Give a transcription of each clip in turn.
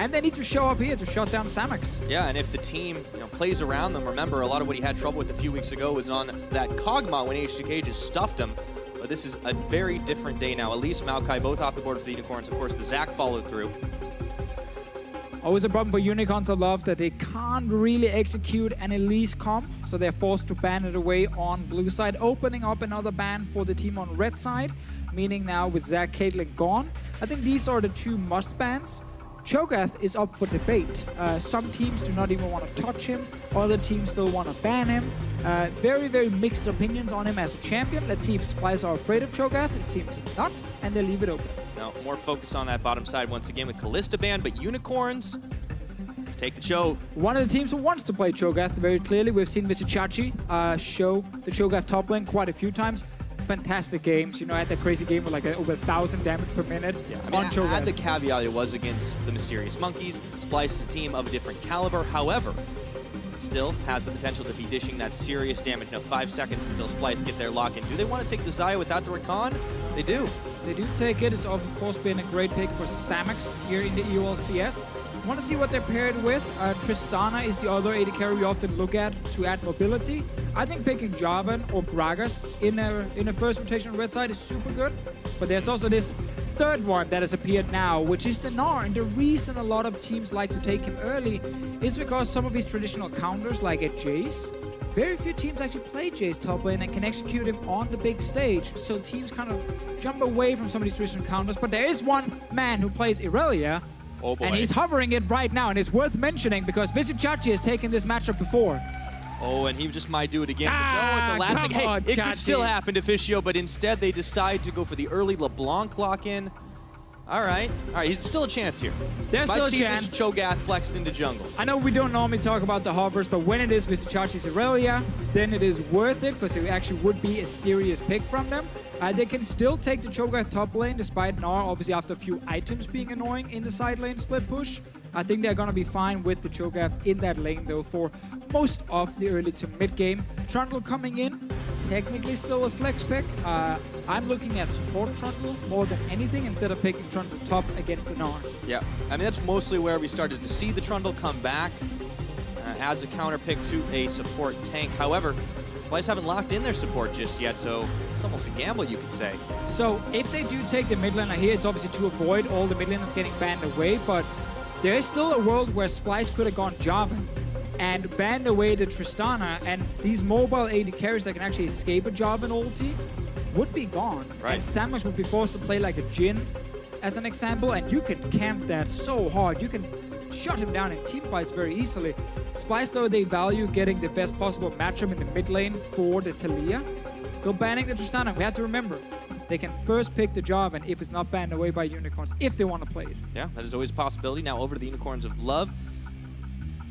And they need to show up here to shut down Samux. Yeah, and if the team plays around them, remember a lot of what he had trouble with a few weeks ago was on that Kog'Maw when HGK just stuffed him. But this is a very different day now. Elise, Maokai both off the board for the Unicorns. Of course, the Zac followed through. Always a problem for Unicorns, I love that they can't really execute an Elise comp, so they're forced to ban it away on blue side, opening up another ban for the team on red side, meaning now with Zac, Caitlyn gone, I think these are the two must bans. Cho'Gath is up for debate. Some teams do not even want to touch him, other teams still want to ban him. Very, very mixed opinions on him as a champion. Let's see if Splyce are afraid of Cho'Gath. It seems not, and they leave it open. Now, more focus on that bottom side once again with Kalista ban, but Unicorns take the Cho. One of the teams who wants to play Cho'Gath very clearly. We've seen Vizicsacsi show the Cho'Gath top lane quite a few times. Fantastic games, you know, had that crazy game with like over 1,000 damage per minute. Yeah, I mean, I had the caveat it was against the Mysterious Monkeys. Splyce is a team of a different caliber, however, still has the potential to be dishing that serious damage. Now 5 seconds until Splyce get their lock in. Do they want to take the Xayah without the Rakan? They do. They do take it. It's of course been a great pick for Samux here in the EU LCS. Want to see what they're paired with. Tristana is the other AD carry we often look at to add mobility. I think picking Jarvan or Gragas in a first rotation on red side is super good. But there's also this third one that has appeared now, which is the Gnar. And the reason a lot of teams like to take him early is because some of his traditional counters, like at Jace, very few teams actually play Jace top lane and can execute him on the big stage. So teams kind of jump away from some of these traditional counters. But there is one man who plays Irelia. Oh boy. And he's hovering it right now, and it's worth mentioning because Vizicsacsi has taken this matchup before. Oh, and he just might do it again. But no, at the last thing, hey, it could still happen to Deficio, but instead they decide to go for the early LeBlanc lock-in. All right, he's still a chance here. There's still a chance. This Cho'Gath flexed into jungle. I know we don't normally talk about the hovers, but when it is Vizicsacsi's Irelia, then it is worth it because it actually would be a serious pick from them. They can still take the Cho'Gath top lane despite Gnar, obviously after a few items being annoying in the side lane split push. I think they're going to be fine with the Cho'Gath in that lane though for most of the early to mid game. Trundle coming in, technically still a flex pick. I'm looking at support Trundle more than anything instead of picking Trundle top against the Gnar. Yeah, I mean that's mostly where we started to see the Trundle come back as a counter pick to a support tank. However, Splyce haven't locked in their support just yet, so it's almost a gamble, you could say. So if they do take the mid laner here, it's obviously to avoid all the mid laners getting banned away, but there is still a world where Splyce could have gone Jarvan and banned away the Tristana, and these mobile AD carries that can actually escape a Jarvan ulti would be gone. Right. And Samux would be forced to play like a Jhin, as an example, and you can camp that so hard. You can shut him down in teamfights very easily. Splyce, though, they value getting the best possible matchup in the mid lane for the Taliyah. Still banning the Tristana. We have to remember, they can first pick the Jarvan if it's not banned away by Unicorns, if they want to play it. Yeah, that is always a possibility. Now over to the Unicorns of Love.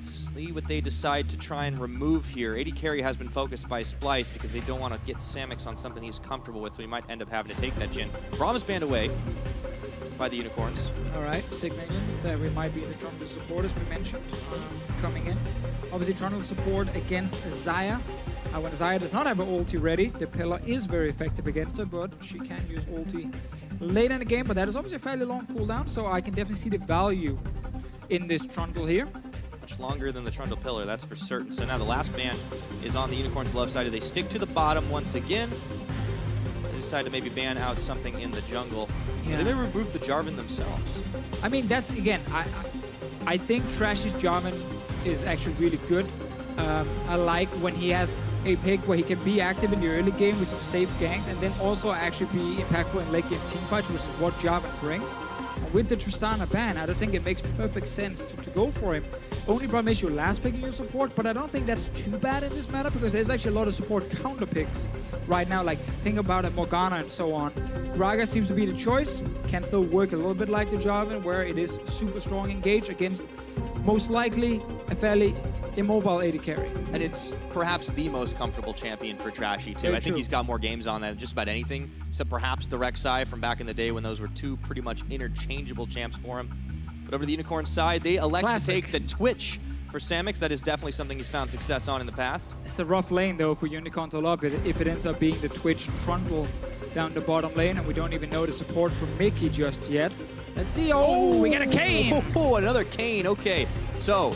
See what they decide to try and remove here. AD carry has been focused by Splyce because they don't want to get Samux on something he's comfortable with, so he might end up having to take that Jhin. Braum is banned away by the Unicorns. All right, signaling that we might be in the Trundle support, as we mentioned, coming in. Obviously, Trundle support against Xayah. When Xayah does not have her ulti ready, the pillar is very effective against her, but she can use ulti later in the game. But that is obviously a fairly long cooldown, so I can definitely see the value in this Trundle here. Much longer than the Trundle pillar, that's for certain. So now the last ban is on the Unicorns' left side. They stick to the bottom once again. They decide to maybe ban out something in the jungle. Yeah. They may remove the Jarvan themselves. I mean, that's, again, I think Trashy's Jarvan is actually really good. I like when he has a pick where he can be active in the early game with some safe ganks and then also actually be impactful in late game teamfights, which is what Jarvan brings. And with the Tristana ban, I just think it makes perfect sense to go for him. Only problem is your last pick in your support, but I don't think that's too bad in this meta because there's actually a lot of support counter picks right now. Like, think about it, Morgana and so on. Gragas seems to be the choice. Can still work a little bit like the Jarvan, where it is super strong engage against most likely a fairly immobile AD carry. And it's perhaps the most comfortable champion for Trashy too. I think he's got more games on than just about anything, except perhaps the Xerxe from back in the day when those were two pretty much interchangeable champs for him. But over the Unicorn side, they elect to take the Twitch for Samux. That is definitely something he's found success on in the past. It's a rough lane though for Unicorn to love it if it ends up being the Twitch Trundle down the bottom lane, and we don't even know the support from Mikyx just yet. Let's see. Oh, we got a Kayn. Oh, another Kayn. Okay, so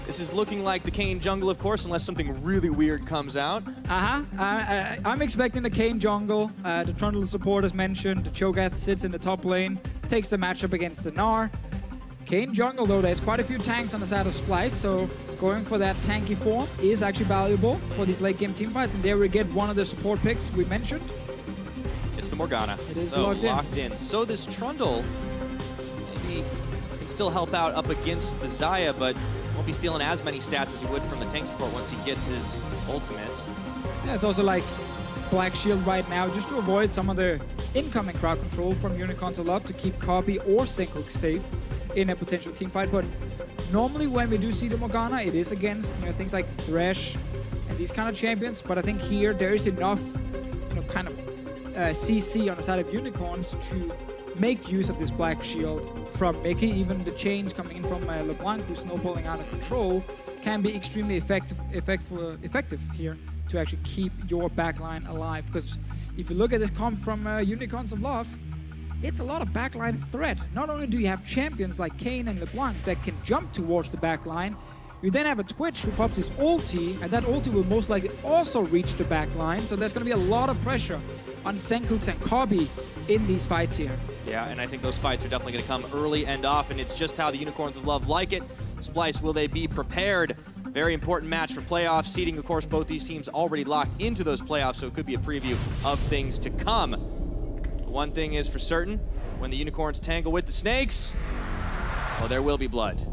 this is looking like the Kayn jungle, of course, unless something really weird comes out. I'm expecting the Kayn jungle. The Trundle support as mentioned. The Cho'Gath sits in the top lane, takes the matchup against the Gnar. Kayn jungle, though, there's quite a few tanks on the side of Splyce, so going for that tanky form is actually valuable for these late game teamfights. And there we get one of the support picks we mentioned. It's the Morgana. It is so locked in. So this Trundle maybe can still help out up against the Xayah, but won't be stealing as many stats as he would from the tank support once he gets his ultimate. Yeah, it's also like Black Shield right now, just to avoid some of the incoming crowd control from Unicorns of Love to keep Kobbe or Sencux safe in a potential team fight. But normally when we do see the Morgana, it is against things like Thresh and these kind of champions. But I think here there is enough, kind of CC on the side of Unicorns to make use of this Black Shield from Mikyx. Even the chains coming in from LeBlanc, who's snowballing out of control, can be extremely effective here to actually keep your backline alive. Because if you look at this comp from Unicorns of Love, it's a lot of backline threat. Not only do you have champions like Kayn and LeBlanc that can jump towards the backline, you then have a Twitch who pops his ulti, and that ulti will most likely also reach the backline. So there's going to be a lot of pressure on Sencux and Kobbe in these fights here. Yeah, and I think those fights are definitely going to come early and often. It's just how the Unicorns of Love like it. Splyce, will they be prepared? Very important match for playoffs. Seeding, of course, both these teams already locked into those playoffs, so it could be a preview of things to come. One thing is for certain, when the Unicorns tangle with the Snakes, well, there will be blood.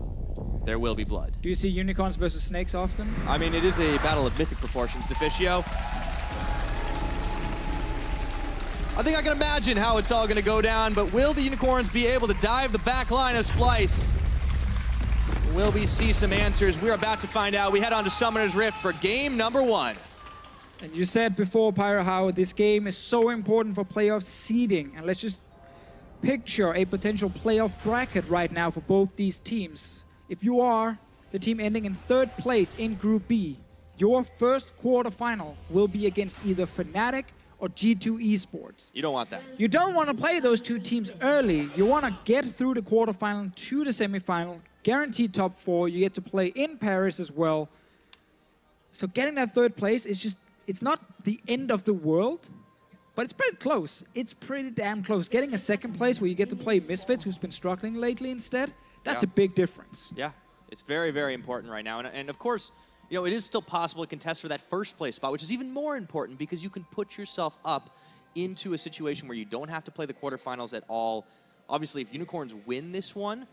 There will be blood. Do you see Unicorns versus Snakes often? I mean, it is a battle of mythic proportions. Deficio, I think I can imagine how it's all going to go down, but will the Unicorns be able to dive the back line of Splyce? Will we see some answers? We're about to find out. We head on to Summoner's Rift for game number 1. And you said before, Pyro, how this game is so important for playoff seeding. And let's just picture a potential playoff bracket right now for both these teams. If you are the team ending in 3rd place in Group B, your first quarterfinal will be against either Fnatic or G2 eSports. You don't want that. You don't want to play those two teams early. You want to get through the quarterfinal to the semifinal, guaranteed top 4. You get to play in Paris as well. So getting that 3rd place is just, it's not the end of the world, but it's pretty close. It's pretty damn close. Getting a 2nd place where you get to play Misfits, who's been struggling lately instead, that's a big difference. Yeah, it's very, very important right now. And of course, it is still possible to contest for that 1st place spot, which is even more important because you can put yourself up into a situation where you don't have to play the quarterfinals at all. Obviously, if Unicorns win this one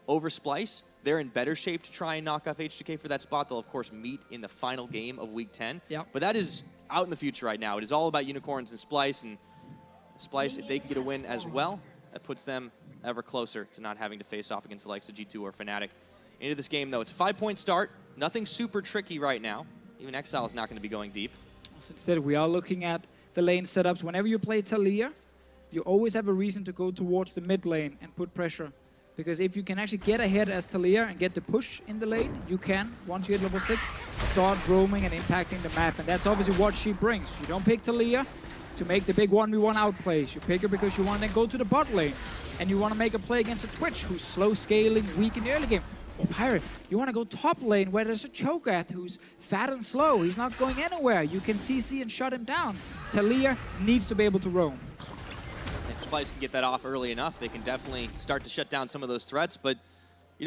over Splyce, they're in better shape to try and knock off H2K for that spot. They'll, of course, meet in the final game of Week 10. Yep. But that is out in the future right now. It is all about Unicorns and Splyce. And Splyce, if they can get a win as well, that puts them ever closer to not having to face off against the likes of G2 or Fnatic. Into this game, though, it's a 5-point start. Nothing super tricky right now. Even Exileh is not going to be going deep. So instead, we are looking at the lane setups. Whenever you play Taliyah, you always have a reason to go towards the mid lane and put pressure. Because if you can actually get ahead as Taliyah and get the push in the lane, you can, once you hit level 6, start roaming and impacting the map. And that's obviously what she brings. You don't pick Taliyah to make the big 1v1 outplays. You pick her because you want to then go to the bot lane. And you want to make a play against a Twitch who's slow scaling, weak in the early game. Or Pirate, you want to go top lane where there's a Cho'Gath who's fat and slow. He's not going anywhere. You can CC and shut him down. Taliyah needs to be able to roam. If Splyce can get that off early enough, they can definitely start to shut down some of those threats. But, we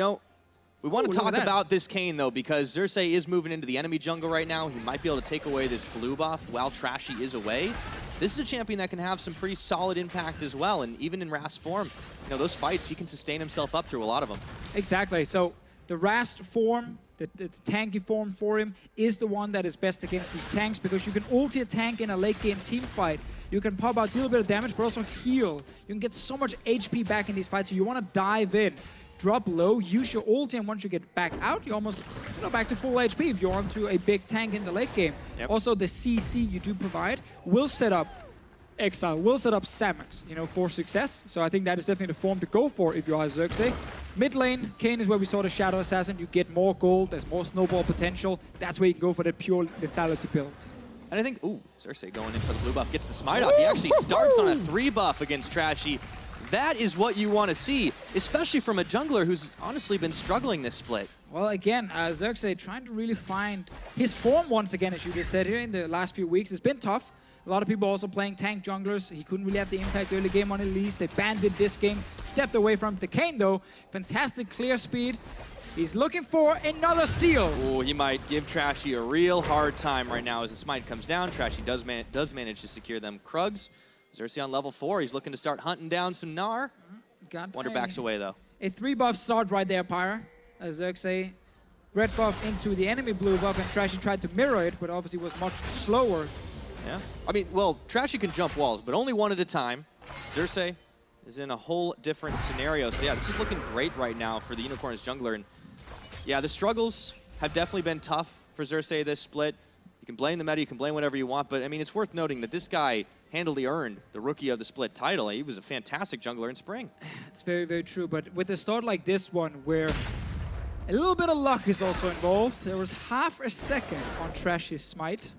want to talk about this Kayn, though, because Xerxe is moving into the enemy jungle right now. He might be able to take away this blue buff while Trashy is away. This is a champion that can have some pretty solid impact as well. And even in Rast form, those fights, he can sustain himself up through a lot of them. Exactly. So the Rast form, the tanky form for him, is the one that is best against these tanks because you can ulti a tank in a late game team fight. You can pop out, deal a bit of damage, but also heal. You can get so much HP back in these fights, so you want to dive in. Drop low, use your ulti, and once you get back out, you're almost back to full HP if you're onto a big tank in the late game. Yep. Also, the CC you do provide will set up Exileh, will set up Samux, for success. So I think that is definitely the form to go for if you are Xerxe. Mid lane, Kayn is where we saw the Shadow Assassin. You get more gold, there's more snowball potential. That's where you can go for the pure lethality build. And I think, Xerxe going in for the blue buff, gets the smite off. He actually starts on a 3 buff against Trashy. That is what you want to see, especially from a jungler who's honestly been struggling this split. Well, again, Xerxe trying to really find his form once again, as you just said here in the last few weeks. It's been tough. A lot of people also playing tank junglers. He couldn't really have the impact early game on Elise. They banned it this game, stepped away from the Kayn though. Fantastic clear speed. He's looking for another steal. Oh, he might give Trashy a real hard time right now as the smite comes down. Trashy does manage to secure them Krugs. Xerxe on level 4. He's looking to start hunting down some Gnar. Wunder backs away though. A 3-buff start right there, Pyra. Xerxe red buff into the enemy blue buff, and Trashy tried to mirror it, but obviously was much slower. Yeah. I mean, well, Trashy can jump walls, but only one at a time. Xerxe is in a whole different scenario. So yeah, this is looking great right now for the Unicorns jungler. And yeah, the struggles have definitely been tough for Xerxe this split. You can blame the meta, you can blame whatever you want, but I mean, it's worth noting that this guy handily earned the Rookie of the Split title. He was a fantastic jungler in spring. It's very, very true, but with a start like this one, where a little bit of luck is also involved, there was half a second on Trashy's smite,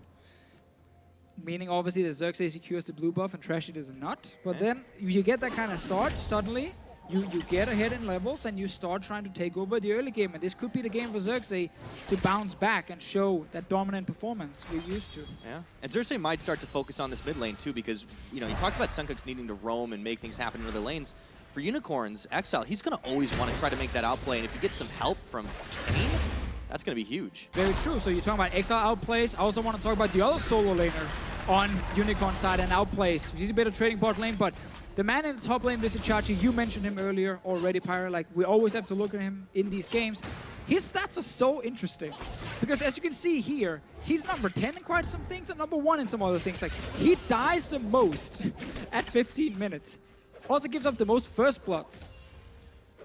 meaning obviously that Xerxe secures the blue buff and Trashy does not, but then you get that kind of start, suddenly you get ahead in levels and you start trying to take over the early game, and this could be the game for Xerxe to bounce back and show that dominant performance we're used to. Yeah, and Xerxe might start to focus on this mid lane too, because you know, you talked about Sencux needing to roam and make things happen in other lanes. For Unicorns, Exileh, he's going to always want to try to make that outplay, and if you get some help from Kayn, that's going to be huge. Very true. So you're talking about Exileh outplays. I also want to talk about the other solo laner on Unicorn side and outplays. He's a bit of trading bot lane, but the man in the top lane, Vizicsacsi, you mentioned him earlier already, Pyra. Like, we always have to look at him in these games. His stats are so interesting because, as you can see here, he's number 10 in quite some things and number 1 in some other things. Like, he dies the most at 15 minutes. Also gives up the most first bloods.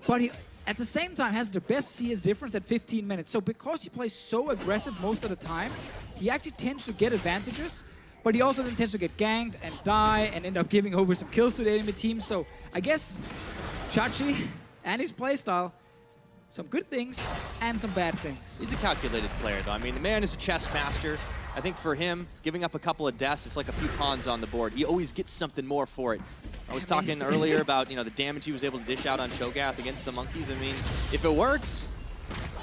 But he, at the same time, has the best CS difference at 15 minutes. So because he plays so aggressive most of the time, he actually tends to get advantages. But he also then tends to get ganked and die and end up giving over some kills to the enemy team. So I guess Chachi and his playstyle, some good things and some bad things. He's a calculated player, though. I mean, the man is a chess master. I think for him, giving up a couple of deaths, it's like a few pawns on the board. He always gets something more for it. I was talking earlier about, you know, the damage he was able to dish out on Cho'Gath against the monkeys. I mean, if it works,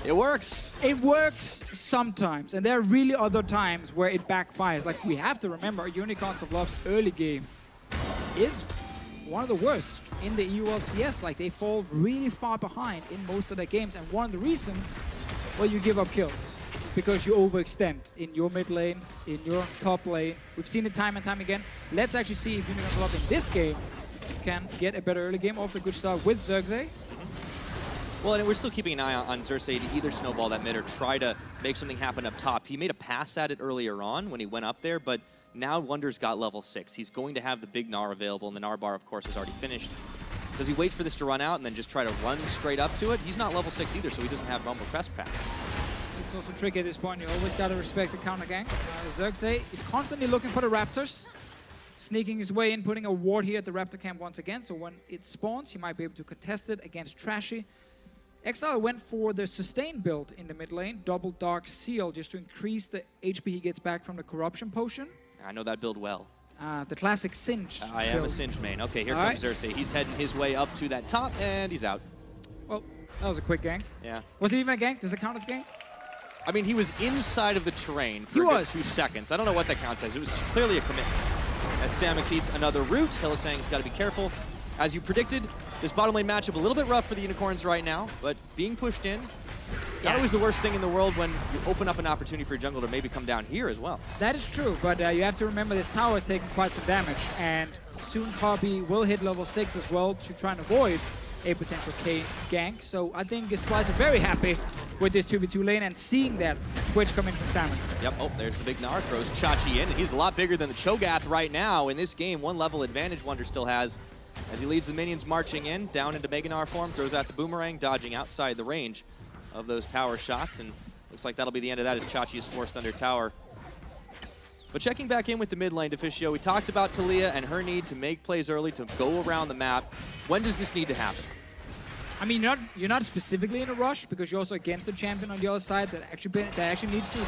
it works. It works sometimes, and there are really other times where it backfires. Like, we have to remember, Unicorns of Love's early game is one of the worst in the EU LCS. Like, they fall really far behind in most of their games, and one of the reasons, well, you give up kills because you overextend in your mid lane, in your top lane. We've seen it time and time again. Let's actually see if Unicorns of Love in this game can get a better early game off to a good start with Xerxe. Well, and we're still keeping an eye on Xerxe to either snowball that mid or try to make something happen up top. He made a pass at it earlier on when he went up there, but now Wunder's got level 6. He's going to have the big Gnar available, and the Gnar bar, of course, is already finished. Does he wait for this to run out and then just try to run straight up to it? He's not level 6 either, so he doesn't have Rumble Crest pass. It's also tricky at this point. You always got to respect the counter gank. Xerxe is constantly looking for the Raptors, sneaking his way in, putting a ward here at the Raptor camp once again, so when it spawns, he might be able to contest it against Trashy. Exileh went for the sustain build in the mid lane, double Dark Seal, just to increase the HP he gets back from the Corruption Potion. I know that build well. The classic Singe I am a Singe main. Okay, here comes Xerxe. He's heading his way up to that top, and he's out. Well, that was a quick gank. Yeah. Was it even a gank? Does it count as gank? I mean, he was inside of the terrain for a good 2 seconds. I don't know what that counts as. It was clearly a commitment. As Samux eats another root, Hylissang's got to be careful. As you predicted, this bottom lane matchup a little bit rough for the Unicorns right now, but being pushed in, not always the worst thing in the world when you open up an opportunity for a jungle to maybe come down here as well. That is true, but you have to remember this tower is taking quite some damage, and soon Kobbe will hit level 6 as well to try and avoid a potential Kayn gank. So I think Splyce are very happy with this 2v2 lane and seeing that Twitch come in from Samux. Yep, oh, there's the big Gnar, throws Chachi in, and he's a lot bigger than the Cho'Gath right now in this game. 1 level advantage Wunder still has as he leads the minions marching in, down into Mega Gnar form, throws out the boomerang, dodging outside the range of those tower shots, and looks like that'll be the end of that as Chachi is forced under tower. But checking back in with the mid lane, Deficio, we talked about Taliyah and her need to make plays early to go around the map. When does this need to happen? I mean, you're not specifically in a rush because you're also against the champion on the other side that actually needs to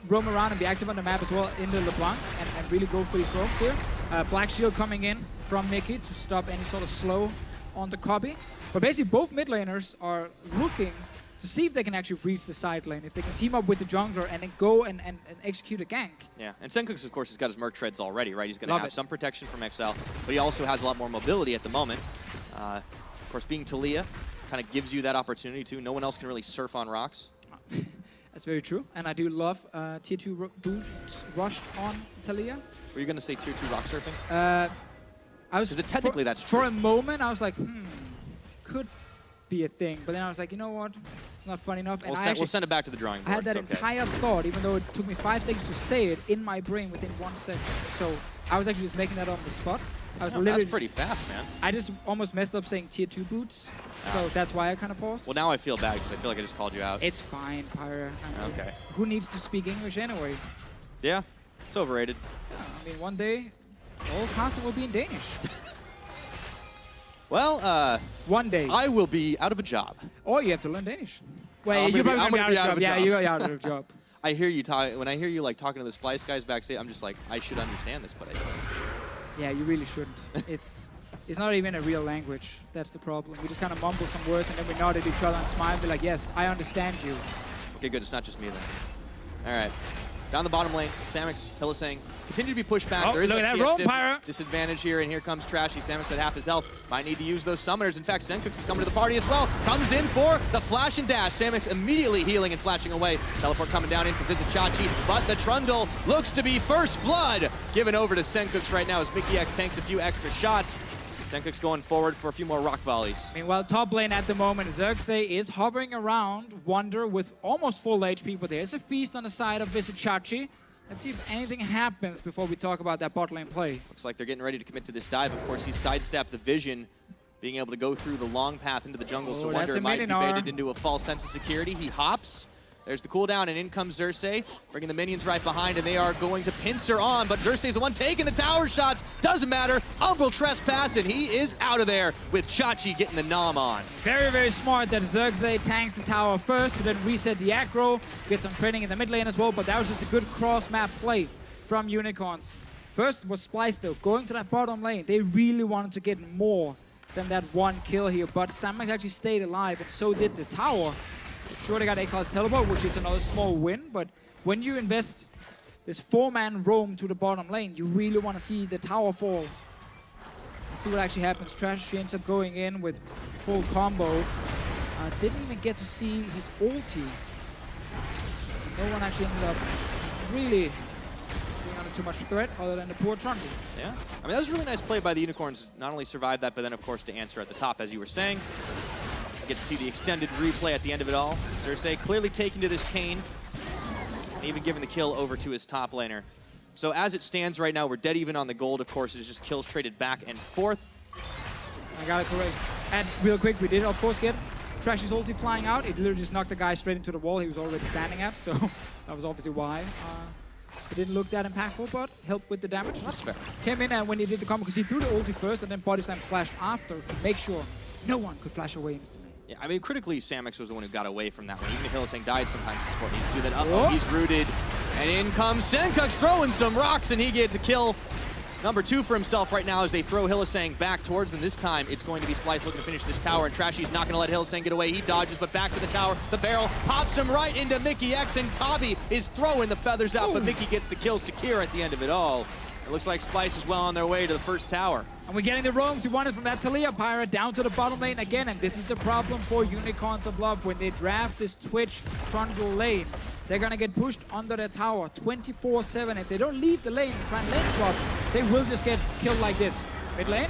roam around and be active on the map as well in the LeBlanc and really go for these roams here. Black Shield coming in from Mikyx to stop any sort of slow on the Kobbe. But basically both mid laners are looking to see if they can actually reach the side lane, if they can team up with the jungler and then go and execute a gank. Yeah, and Sencux, of course, has got his Merc Treads already, right? He's going to have some protection from Exileh, but he also has a lot more mobility at the moment. Of course, being Taliyah kind of gives you that opportunity too. No one else can really surf on rocks. That's very true, and I do love tier 2 boosts rushed on Taliyah. Were you going to say tier 2 rock surfing? I was. Because technically that's true. For a moment, I was like, could be a thing, but then I was like, you know what? It's not fun enough. And we'll send it back to the drawing board. I had that entire thought, even though it took me 5 seconds to say it, in my brain within 1 second. So I was actually just making that on the spot. I was literally. That's pretty fast, man. I just almost messed up saying tier 2 boots, so that's why I kind of paused. Well, now I feel bad because I feel like I just called you out. It's fine, Pyra. Okay. Who needs to speak English anyway? Yeah, it's overrated. Yeah, I mean, one day, all casting will be in Danish. Well, one day. I will be out of a job. Or you have to learn Danish. Wait, you're probably going to be out of a job. Yeah, you're out of a job. I hear you talk. When I hear you like talking to the Splyce guys backstage, I'm just like, I should understand this, but I don't. Yeah, you really shouldn't. It's not even a real language. That's the problem. We just kind of mumble some words and then we nod at each other and smile and be like, yes, I understand you. Okay, good. It's not just me then. All right. Down the bottom lane, Samux, Hylissang continue to be pushed back. Oh, there is look a at that roam, disadvantage here, and here comes Trashy. Samux at half his health. Might need to use those summoners. In fact, Sencux is coming to the party as well. Comes in for the flash and dash. Samux immediately healing and flashing away. Teleport coming down in for Vizicsacsi, but the Trundle looks to be first blood. Given over to Sencux right now as Mikyx tanks a few extra shots. Sencux going forward for a few more rock volleys. Meanwhile, top lane at the moment, Xerxe is hovering around Wunder with almost full HP, but there's a feast on the side of Vizicsacsi. Let's see if anything happens before we talk about that bot lane play. Looks like they're getting ready to commit to this dive. Of course, he's sidestepped the vision, being able to go through the long path into the jungle, so Wunder might be baited into a false sense of security. He hops. There's the cooldown, and in comes Xerxe, bringing the minions right behind, and they are going to pincer on, but Xerxe is the one taking the tower shots. Doesn't matter. Umbral trespass, and he is out of there with Chachi getting the nom on. Very, very smart that Xerxe tanks the tower first to then reset the aggro, get some training in the mid lane as well, but that was just a good cross-map play from Unicorns. First was Splyce though, going to that bottom lane. They really wanted to get more than that 1 kill here, but Samux actually stayed alive, and so did the tower. Sure, they got Exileh's teleport, which is another small win, but when you invest this 4-man roam to the bottom lane, you really want to see the tower fall. Let's see what actually happens. Trashy ends up going in with full combo. Didn't even get to see his ulti. No one actually ended up really being under too much threat other than the poor Trundle. Yeah, I mean, that was a really nice play by the Unicorns. Not only survived that, but then, of course, to answer at the top, as you were saying. Get to see the extended replay at the end of it all. Xerxe clearly taking to this Kayn, and even giving the kill over to his top laner. So as it stands right now, we're dead even on the gold. Of course, it's just kills traded back and forth. I got it correct. And real quick, we did, of course, get Trashy's ulti flying out. It literally just knocked the guy straight into the wall he was already standing at, so that was obviously why. It didn't look that impactful, but helped with the damage. That's fair. Came in and when he did the combo, because he threw the ulti first and then body slam flashed after to make sure no one could flash away instantly. Yeah, I mean, critically, Samux was the one who got away from that one. Even if Hylissang died, sometimes support needs to do that. Uh-oh, he's rooted. And in comes Sencux throwing some rocks, and he gets a kill. Number 2 for himself right now as they throw Hylissang back towards them. This time, it's going to be Splyce looking to finish this tower, and Trashy's not going to let Hylissang get away. He dodges, but back to the tower. The barrel pops him right into Mikyx, and Kobbe is throwing the feathers out, but Mikyx gets the kill secure at the end of it all. It looks like Splyce is well on their way to the first tower. And we're getting the roams we wanted from that Taliyah Pyra down to the bottom lane again, and this is the problem for Unicorns of Love. When they draft this Twitch Trundle lane, they're gonna get pushed under their tower 24/7. If they don't leave the lane and try and lane swap, they will just get killed like this. Mid lane.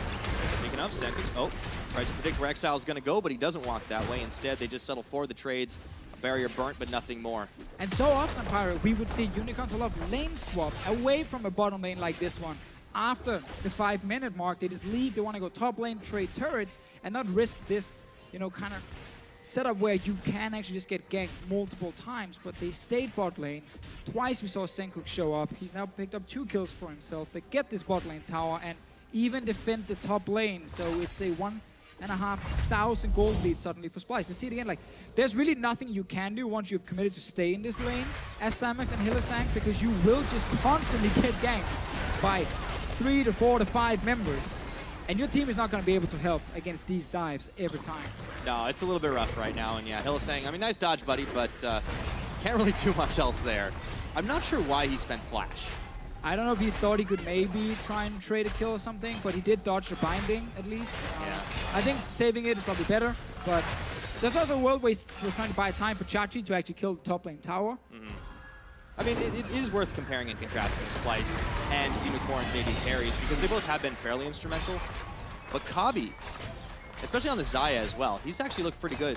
Speaking of, Sencux, tries to predict where Exileh's gonna go, but he doesn't walk that way. Instead, they just settle for the trades. Barrier burnt, but nothing more. And so often, Pyra, we would see Unicorns of Love lane swap away from a bottom lane like this one. After the 5-minute mark, they just leave. They want to go top lane, trade turrets, and not risk this, you know, kind of setup where you can actually just get ganked multiple times. But they stayed bot lane. Twice we saw Sencux show up. He's now picked up 2 kills for himself. They get this bot lane tower and even defend the top lane. So it's a 1,500 gold lead suddenly for Splyce. You see it again, like, there's really nothing you can do once you've committed to stay in this lane as Samux and Hylissang, because you will just constantly get ganked by 3 to 4 to 5 members. And your team is not going to be able to help against these dives every time. No, it's a little bit rough right now. And yeah, Hylissang, I mean, nice dodge, buddy, but can't really do much else there. I'm not sure why he spent flash. I don't know if he thought he could maybe try and trade a kill or something, but he did dodge the binding at least. Yeah. I think saving it is probably better, but there's also a world where we're trying to buy time for Trashy to actually kill the top lane tower. I mean, it is worth comparing and contrasting Splyce and Unicorn's AD carries because they both have been fairly instrumental. But Kobbe, especially on the Xayah as well, he's actually looked pretty good.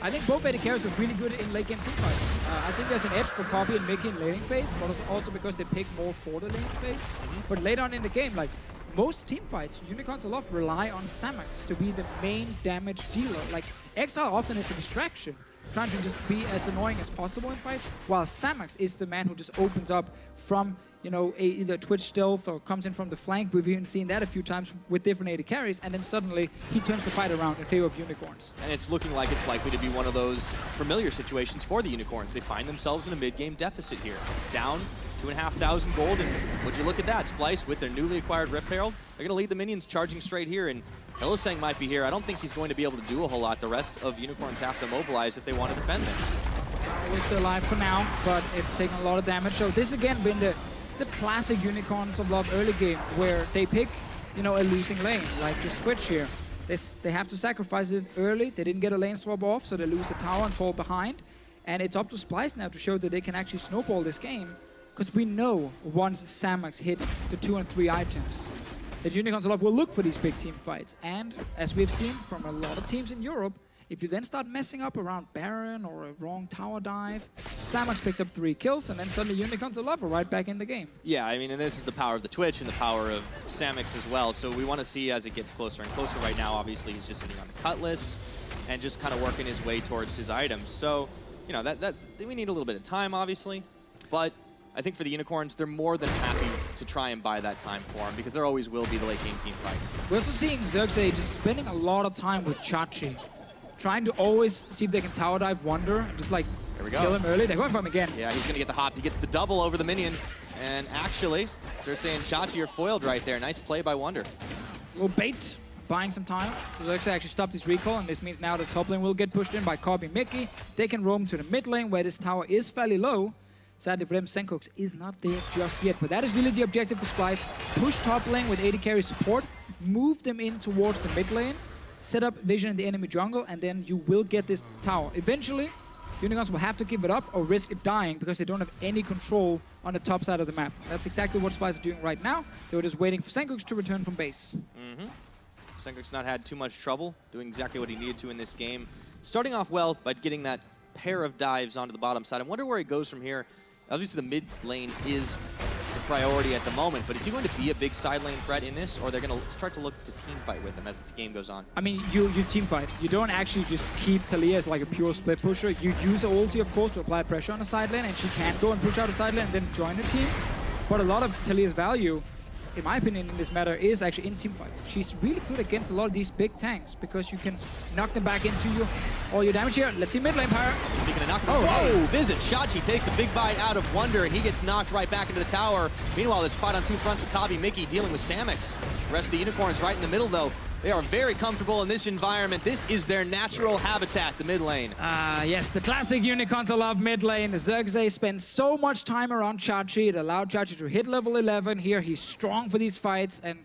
I think both AD carries are really good in late game teamfights. I think there's an edge for Kobbe and Mikyx in laning phase, but also because they pick more for the laning phase. But later on in the game, like most teamfights, Unicorns a lot rely on Samux to be the main damage dealer. Like Exileh often is a distraction, trying to just be as annoying as possible in fights, while Samux is the man who just opens up from, you know, either Twitch stealth or comes in from the flank. We've even seen that a few times with different AD carries, and then suddenly he turns the fight around in favor of Unicorns. And it's looking like it's likely to be one of those familiar situations for the Unicorns. They find themselves in a mid-game deficit here. Down 2,500 gold, and would you look at that, Splyce with their newly acquired Rift Herald, they're going to lead the minions charging straight here, and Hylissang might be here. I don't think he's going to be able to do a whole lot. The rest of Unicorns have to mobilize if they want to defend this. We're still alive for now, but it's taken a lot of damage. So this again been the classic Unicorns of love early game, where they pick, you know, a losing lane, like this Twitch here. They have to sacrifice it early. They didn't get a lane swap off, so they lose a tower and fall behind. And it's up to Splyce now to show that they can actually snowball this game, because we know once Samux hits the 2 and 3 items, that Unicorns a lot will look for these big team fights. And as we've seen from a lot of teams in Europe, if you then start messing up around Baron or a wrong tower dive, Samux picks up 3 kills, and then suddenly Unicorns a lot are right back in the game. Yeah, I mean, and this is the power of the Twitch and the power of Samux as well. So we want to see as it gets closer and closer. Right now, obviously, he's just sitting on the Cutlass and just kind of working his way towards his items. So, you know, that we need a little bit of time, obviously, but I think for the Unicorns, they're more than happy to try and buy that time for him because there always will be the late game team fights. We're also seeing Xerxe just spending a lot of time with Trashy, trying to always see if they can tower dive Wunder and just like kill him early. They're going for him again. Yeah, he's going to get the hop. He gets the double over the minion. And actually, Xerxe and Trashy are foiled right there. Nice play by Wunder. A little bait, buying some time. Xerxe actually stopped his recall, and this means now the top lane will get pushed in by Kobbe and Mikyx. They can roam to the mid lane where this tower is fairly low. Sadly for them, Sencux is not there just yet, but that is really the objective for Splyce. Push top lane with AD carry support, move them in towards the mid lane, set up vision in the enemy jungle, and then you will get this tower. Eventually, Unicorns will have to give it up or risk it dying because they don't have any control on the top side of the map. That's exactly what Splyce are doing right now. They were just waiting for Sencux to return from base. Sencux not had too much trouble, doing exactly what he needed to in this game. Starting off well by getting that pair of dives onto the bottom side. I wonder where he goes from here. Obviously, the mid lane is the priority at the moment, but is he going to be a big side lane threat in this, or they're going to start to look to team fight with him as the game goes on? I mean, you team fight. You don't actually just keep Taliyah as like a pure split pusher. You use her ulti, of course, to apply pressure on the side lane, and she can go and push out a side lane and then join the team. But a lot of Taliyah's value, in my opinion, in this matter, is actually in team fights. She's really good against a lot of these big tanks because you can knock them back into all your damage here. Let's see mid lane, Pyra. Speaking of knocking, whoa! Vizicsacsi takes a big bite out of Wunder, and he gets knocked right back into the tower. Meanwhile, this fight on 2 fronts with Kobbe and Mikyx dealing with Samux. The rest of the Unicorns right in the middle, though. They are very comfortable in this environment. This is their natural habitat, the mid lane. Yes, the classic Unicorns love mid lane. Xerxe spends so much time around Trashy. It allowed Trashy to hit level 11 here. He's strong for these fights, and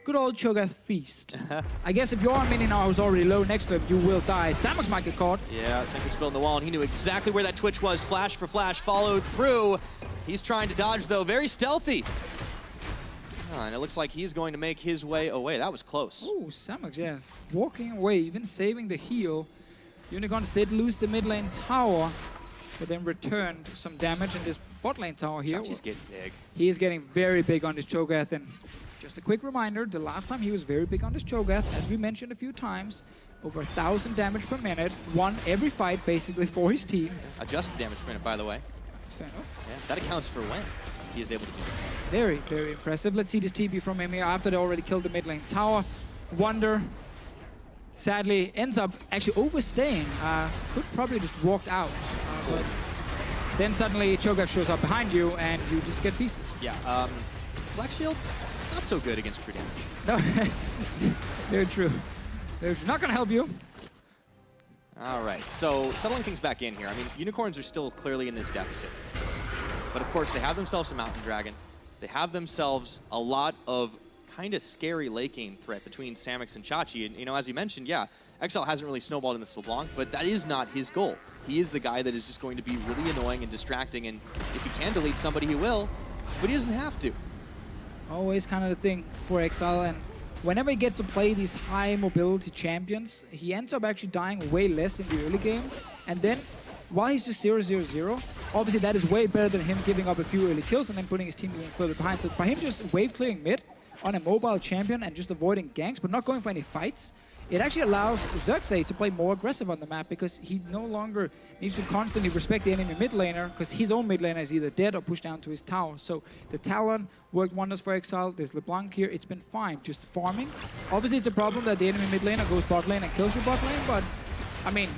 good old Cho'Gath feast. I guess if your minion now is already low next to him, you will die. Samux might get caught. Yeah, Sencux building the wall, and he knew exactly where that Twitch was. Flash for flash, followed through. He's trying to dodge, though. Very stealthy. And it looks like he's going to make his way away. That was close. Oh, Samux, yeah. Walking away, even saving the heal. Unicorns did lose the mid lane tower, but then returned some damage in this bot lane tower here. He's getting big. He is getting very big on this Cho'Gath, and just a quick reminder, the last time he was very big on this Cho'Gath, as we mentioned a few times, over 1,000 damage per minute, won every fight basically for his team. Adjusted damage per minute, by the way. Fair enough. Yeah, that accounts for when he is able to do that. Very, very impressive. Let's see this TP from him here after they already killed the mid lane tower. Wunder, sadly, ends up actually overstaying. Could probably just walked out. But then suddenly Cho'Gath shows up behind you and you just get feasted. Yeah, Flex Shield, not so good against true damage. No, very true. Very true. Not gonna help you. All right, so settling things back in here. I mean, Unicorns are still clearly in this deficit. But of course, they have themselves a Mountain Dragon. They have themselves a lot of kind of scary late game threat between Samux and Trashy. And, you know, as you mentioned, yeah, Exileh hasn't really snowballed in this LeBlanc, but that is not his goal. He is the guy that is just going to be really annoying and distracting, and if he can delete somebody, he will, but he doesn't have to. It's always kind of the thing for Exileh, and whenever he gets to play these high mobility champions, he ends up actually dying way less in the early game, and then while he's just 0-0-0, obviously that is way better than him giving up a few early kills and then putting his team even further behind. So by him just wave clearing mid on a mobile champion and just avoiding ganks but not going for any fights, it actually allows Xerxe to play more aggressive on the map because he no longer needs to constantly respect the enemy mid laner because his own mid laner is either dead or pushed down to his tower. So the Talon worked wonders for Exileh. There's LeBlanc here. It's been fine, just farming. Obviously it's a problem that the enemy mid laner goes bot lane and kills your bot lane, but I mean,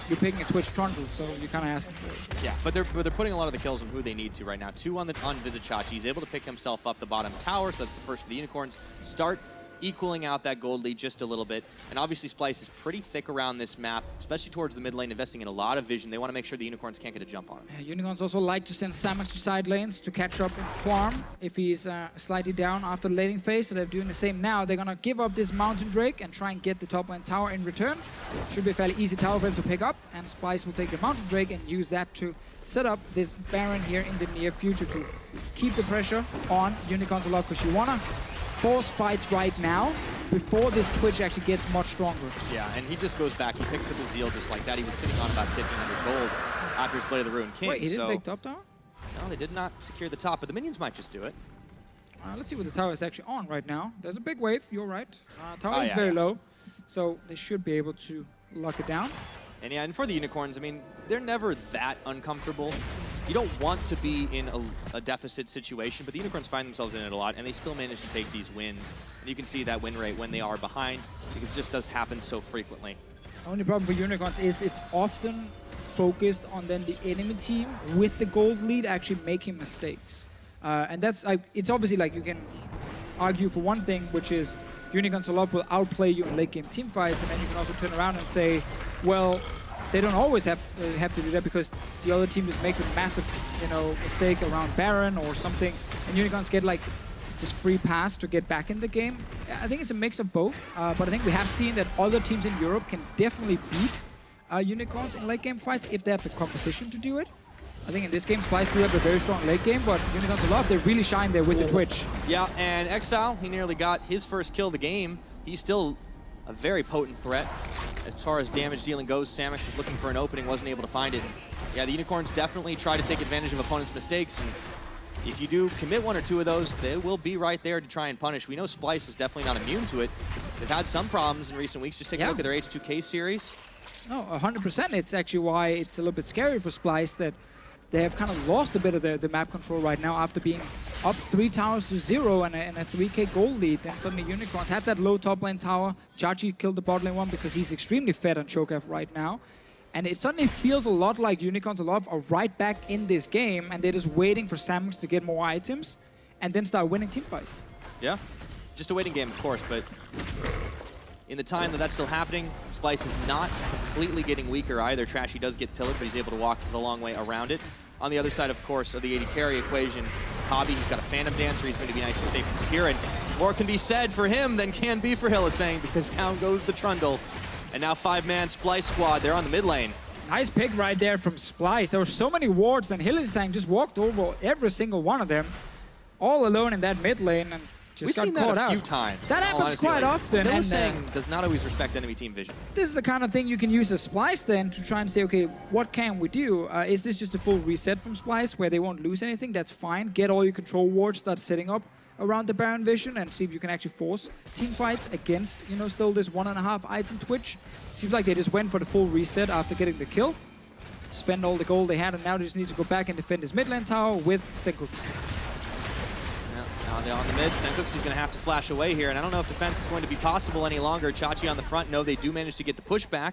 you're picking a Twitch Trundle, so you're kind of asking for it. Yeah, but they're putting a lot of the kills on who they need to right now. 2 on Vizicsacsi. He's able to pick himself up the bottom tower, so that's the first for the Unicorns. Start equaling out that gold lead just a little bit. And obviously Splyce is pretty thick around this map, especially towards the mid lane, investing in a lot of vision. They want to make sure the Unicorns can't get a jump on him. Unicorns also like to send Samux to side lanes to catch up and farm if he's slightly down after the laning phase. So they're doing the same now. They're going to give up this Mountain Drake and try and get the top lane tower in return. Should be a fairly easy tower for him to pick up. And Splyce will take the Mountain Drake and use that to set up this Baron here in the near future to keep the pressure on Unicorns a lot, because you want to force fights right now before this Twitch actually gets much stronger. Yeah, and he just goes back. He picks up his Zeal just like that. He was sitting on about 1,500 gold after his Blade of the Ruined King. Wait, he didn't take top tower? No, they did not secure the top, but the minions might just do it. Let's see what the tower is actually on right now. There's a big wave, you're right. Tower is very low, so they should be able to lock it down. And yeah, and for the Unicorns, I mean, they're never that uncomfortable. You don't want to be in a deficit situation, but the Unicorns find themselves in it a lot, and they still manage to take these wins. And you can see that win rate when they are behind, because it just does happen so frequently. The only problem for Unicorns is it's often focused on then the enemy team with the gold lead actually making mistakes. And that's, it's obviously like you can argue for one thing, which is Unicorns a lot will outplay you in late game team fights, and then you can also turn around and say, well, they don't always have to do that because the other team just makes a massive, mistake around Baron or something, and Unicorns get like this free pass to get back in the game. I think it's a mix of both, but I think we have seen that other teams in Europe can definitely beat Unicorns in late game fights if they have the composition to do it. I think in this game, Splyce do have a very strong late game, but Unicorns a lot, they really shine there with the Twitch. Yeah, and Exileh, he nearly got his first kill of the game. He's still a very potent threat. As far as damage dealing goes, Samux was looking for an opening, wasn't able to find it. Yeah, the Unicorns definitely try to take advantage of opponents' mistakes, and if you do commit 1 or 2 of those, they will be right there to try and punish. We know Splyce is definitely not immune to it. They've had some problems in recent weeks. Just take a look at their H2K series. No, 100%. It's actually why it's a little bit scary for Splyce that they have kind of lost a bit of the map control right now after being up 3 towers to 0 and a 3k gold lead. Then suddenly Unicorns had that low top lane tower. Trashy killed the bot lane one because he's extremely fed on Cho'Gath right now. And it suddenly feels a lot like Unicorns a lot are right back in this game, and they're just waiting for Samux to get more items and then start winning team fights. Yeah, just a waiting game, of course, but in the time that that's still happening, Splyce is not completely getting weaker either. Trashy does get pillared, but he's able to walk the long way around it. On the other side, of course, of the AD carry equation, Kobbe, he's got a Phantom Dancer. He's going to be nice and safe and secure, and more can be said for him than can be for Hylissang, because down goes the Trundle. And now 5-man Splyce squad, they're on the mid lane. Nice pick right there from Splyce. There were so many wards, and Hylissang just walked over every single one of them, all alone in that mid lane, and just got caught out. We've seen that a few times. That happens quite often. Hylissang does not always respect enemy team vision. This is the kind of thing you can use as Splyce then to try and say, okay, what can we do? Is this just a full reset from Splyce where they won't lose anything? That's fine. Get all your control wards, start setting up around the Baron vision and see if you can actually force team fights against, still this 1.5 item Twitch. Seems like they just went for the full reset after getting the kill. Spend all the gold they had, and now they just need to go back and defend his mid lane tower with Sencux. Yeah, now they're on the mid. Sencux is going to have to flash away here, and I don't know if defense is going to be possible any longer. Trashy on the front, no, they do manage to get the pushback.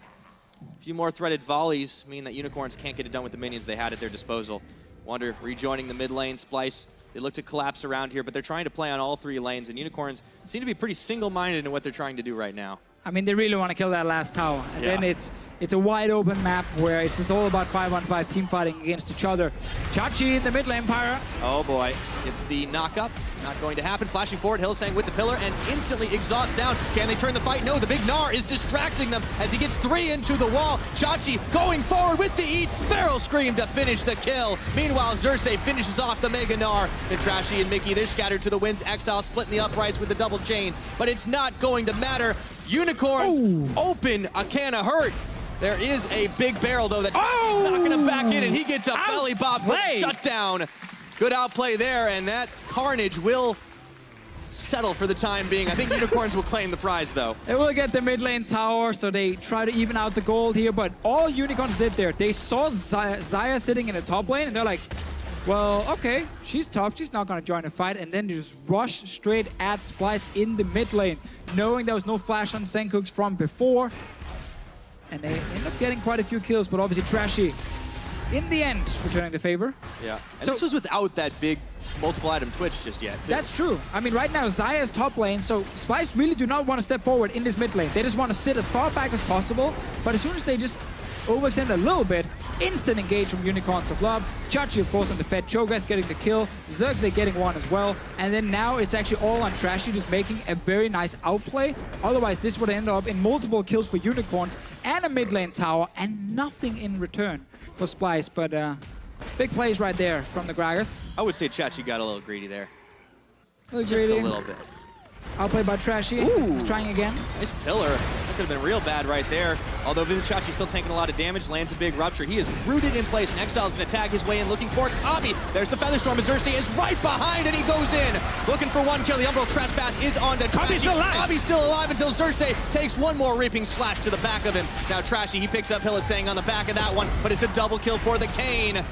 A few more threaded volleys mean that Unicorns can't get it done with the minions they had at their disposal. Wunder rejoining the mid lane. Splyce They look to collapse around here, but they're trying to play on all 3 lanes, and Unicorns seem to be pretty single-minded in what they're trying to do right now. I mean, they really want to kill that last tower. And then it's a wide open map where it's just all about 5-on-5 team fighting against each other. Chachi in the mid lane, Pyra. Oh boy, it's the knock-up. Not going to happen. Flashing forward, Hylissang with the pillar and instantly exhaust down. Can they turn the fight? No, the big Gnar is distracting them as he gets 3 into the wall. Chachi going forward with the eat. Feral Scream to finish the kill. Meanwhile, Xerxe finishes off the Mega Gnar. And Trashy and Mikyx, they're scattered to the winds. Exileh splitting the uprights with the double chains. But it's not going to matter. Unicorns open a can of hurt. There is a big barrel, though, that Trashy's not going to back in, and he gets a belly bop for the shutdown. Good outplay there, and that Carnage will settle for the time being. I think Unicorns will claim the prize, though. They will get the mid lane tower, so they try to even out the gold here, but all Unicorns did there, they saw Xayah sitting in the top lane, and they're like, well, okay, she's top, she's not going to join the fight, and then they just rush straight at Splyce in the mid lane, knowing there was no flash on Sencux from before, and they end up getting quite a few kills, but obviously Trashy, in the end, returning the favor. Yeah, and so, this was without that big multiple item Twitch just yet, too. That's true. I mean, right now, Xayah is top lane, so Splyce really do not want to step forward in this mid lane. They just want to sit as far back as possible, but as soon as they just overextend a little bit, instant engage from Unicorns of Love. Chachi, of course, on the Fed. Cho'Gath getting the kill. Xerxe getting one as well. And then now it's actually all on Trashy, just making a very nice outplay. Otherwise, this would end up in multiple kills for Unicorns and a mid lane tower and nothing in return for Splyce. But big plays right there from the Gragas. I would say Chachi got a little greedy there. Just a little bit. Outplay by Trashy. He's trying again. Nice pillar. That could have been real bad right there. Although Vizicsacsi still taking a lot of damage, lands a big rupture. He is rooted in place, and Exileh is going to tag his way in, looking for Kobbe. There's the Featherstorm. Xerxe is right behind, and he goes in. Looking for one kill. The Umbral Trespass is on to Trashy. Kobbe's still alive until Xerxe takes one more Reaping Slash to the back of him. Now Trashy, he picks up Hylissang on the back of that one, but it's a double kill for the Kayn.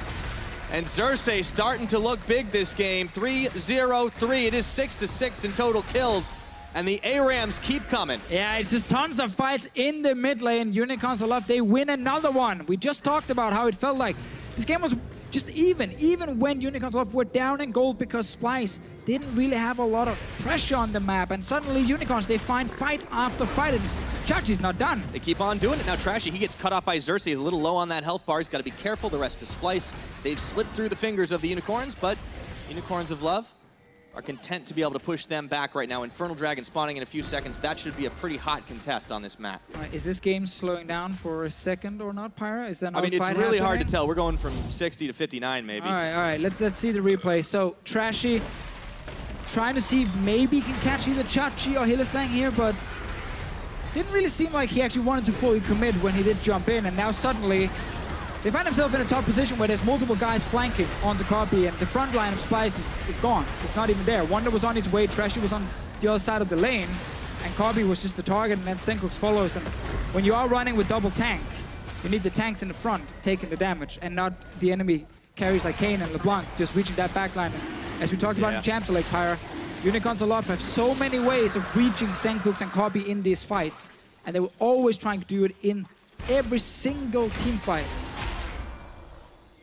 And Xerxe starting to look big this game. 3-0-3. It is 6-6 in total kills. And the ARAMs keep coming. Yeah, it's just tons of fights in the mid lane. Unicorns of Love, they win another one. We just talked about how it felt like this game was just even when Unicorns of Love were down in gold because Splyce didn't really have a lot of pressure on the map. And suddenly Unicorns, they find fight after fight. And Chachi's not done. They keep on doing it. Now Trashy, he gets cut off by Xerxe. He's a little low on that health bar. He's got to be careful. The rest is Splyce. They've slipped through the fingers of the Unicorns, but Unicorns of Love are content to be able to push them back right now. Infernal Dragon spawning in a few seconds. That should be a pretty hot contest on this map. Right, is this game slowing down for a second or not, Pyra? Is that not I mean, it's really hard to tell. We're going from 60 to 59, maybe. All right. Let's see the replay. So Trashy trying to see if maybe he can catch either Chachi or Hylissang here, but didn't really seem like he actually wanted to fully commit when he did jump in, and now suddenly they find themselves in a top position where there's multiple guys flanking onto Kobbe, and the front line of Splyce is gone. It's not even there. Wunder was on his way, Trashy was on the other side of the lane, and Kobbe was just the target, and then Sencux follows. And when you are running with double tank, you need the tanks in the front taking the damage, and not the enemy carries like Kayn and LeBlanc just reaching that backline. And as we talked about in Champs League, Pyra, Unicorns of Love have so many ways of reaching Sencux and Kobbe in these fights, and they were always trying to do it in every single team fight.